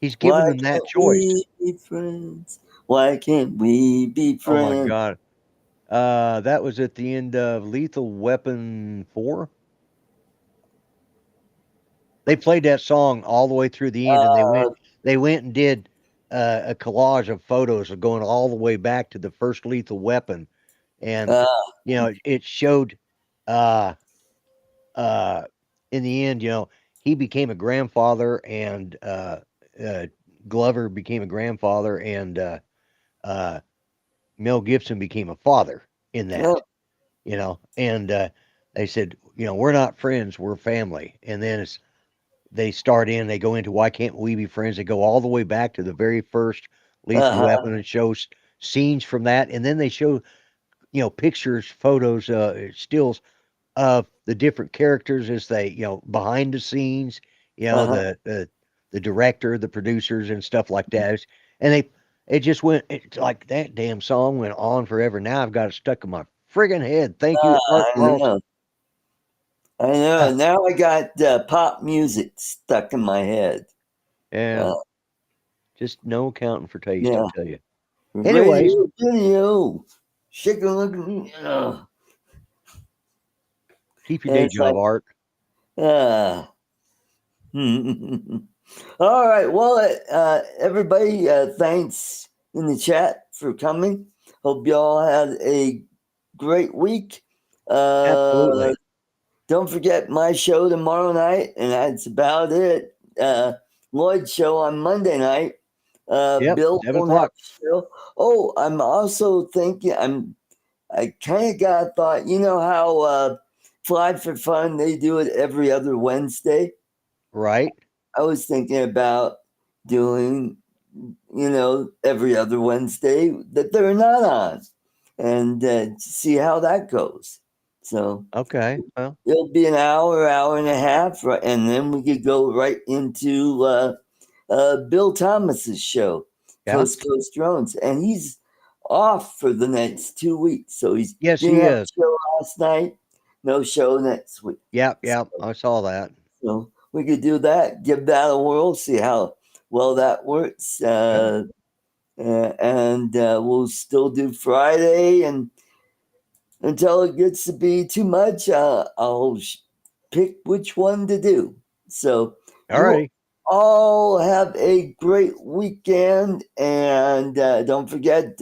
[SPEAKER 2] he's giving them that choice.
[SPEAKER 1] We be friends? Why can't we be friends?
[SPEAKER 2] Oh my God! That was at the end of Lethal Weapon 4. They played that song all the way through the end, and they went and did a collage of photos of going all the way back to the first Lethal Weapon, and
[SPEAKER 1] uh,
[SPEAKER 2] it showed uh, in the end, he became a grandfather, and Glover became a grandfather, and uh, Mel Gibson became a father in that. And they said, we're not friends, we're family. And then they start in, they go into why can't we be friends? They go all the way back to the very first Lethal Weapon and shows scenes from that, and then they show pictures, photos, stills of the different characters as they behind the scenes, the director, the producers, and stuff like that. And it just went, it's like that damn song went on forever. Now I've got it stuck in my friggin' head. Thank you, Art
[SPEAKER 1] I
[SPEAKER 2] Bruce.
[SPEAKER 1] know. I know. Now I got pop music stuck in my head.
[SPEAKER 2] Yeah. Just no accounting for taste,
[SPEAKER 1] Yeah.
[SPEAKER 2] I'll tell you. Anyways.
[SPEAKER 1] Video. Chicken looking.
[SPEAKER 2] Keep your day job, Art.
[SPEAKER 1] All right. Well, everybody, thanks in the chat for coming. Hope you all had a great week.
[SPEAKER 2] Absolutely.
[SPEAKER 1] Don't forget my show tomorrow night, and that's about it. Lloyd's show on Monday night.
[SPEAKER 2] Yep,
[SPEAKER 1] Bill
[SPEAKER 2] 7
[SPEAKER 1] won't have
[SPEAKER 2] o'clock.
[SPEAKER 1] a show. Oh, I'm also thinking. I kind of got a thought. You know how Fly for Fun, they do it every other Wednesday.
[SPEAKER 2] Right.
[SPEAKER 1] I was thinking about doing, every other Wednesday that they're not on, and see how that goes. So
[SPEAKER 2] Okay. Well,
[SPEAKER 1] it'll be an hour and a half, and then we could go right into Bill Thomas's show,
[SPEAKER 2] yeah.
[SPEAKER 1] Coast Coast Drones, and he's off for the next 2 weeks. So he
[SPEAKER 2] Yes,
[SPEAKER 1] didn't
[SPEAKER 2] he
[SPEAKER 1] have
[SPEAKER 2] is.
[SPEAKER 1] a show last night, no show next week.
[SPEAKER 2] Yep. I saw that.
[SPEAKER 1] So we could do that, give that a whirl, see how well that works, and we'll still do Friday, and until it gets to be too much, I'll pick which one to do. So
[SPEAKER 2] All righty.
[SPEAKER 1] all have a great weekend, and don't forget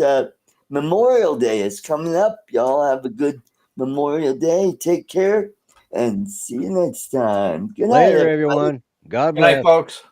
[SPEAKER 1] Memorial Day is coming up. Y'all have a good Memorial Day. Take care, and see you next time. Good night,
[SPEAKER 2] Later,
[SPEAKER 1] everybody.
[SPEAKER 2] everyone. God
[SPEAKER 3] Good night,
[SPEAKER 2] bless.
[SPEAKER 3] folks.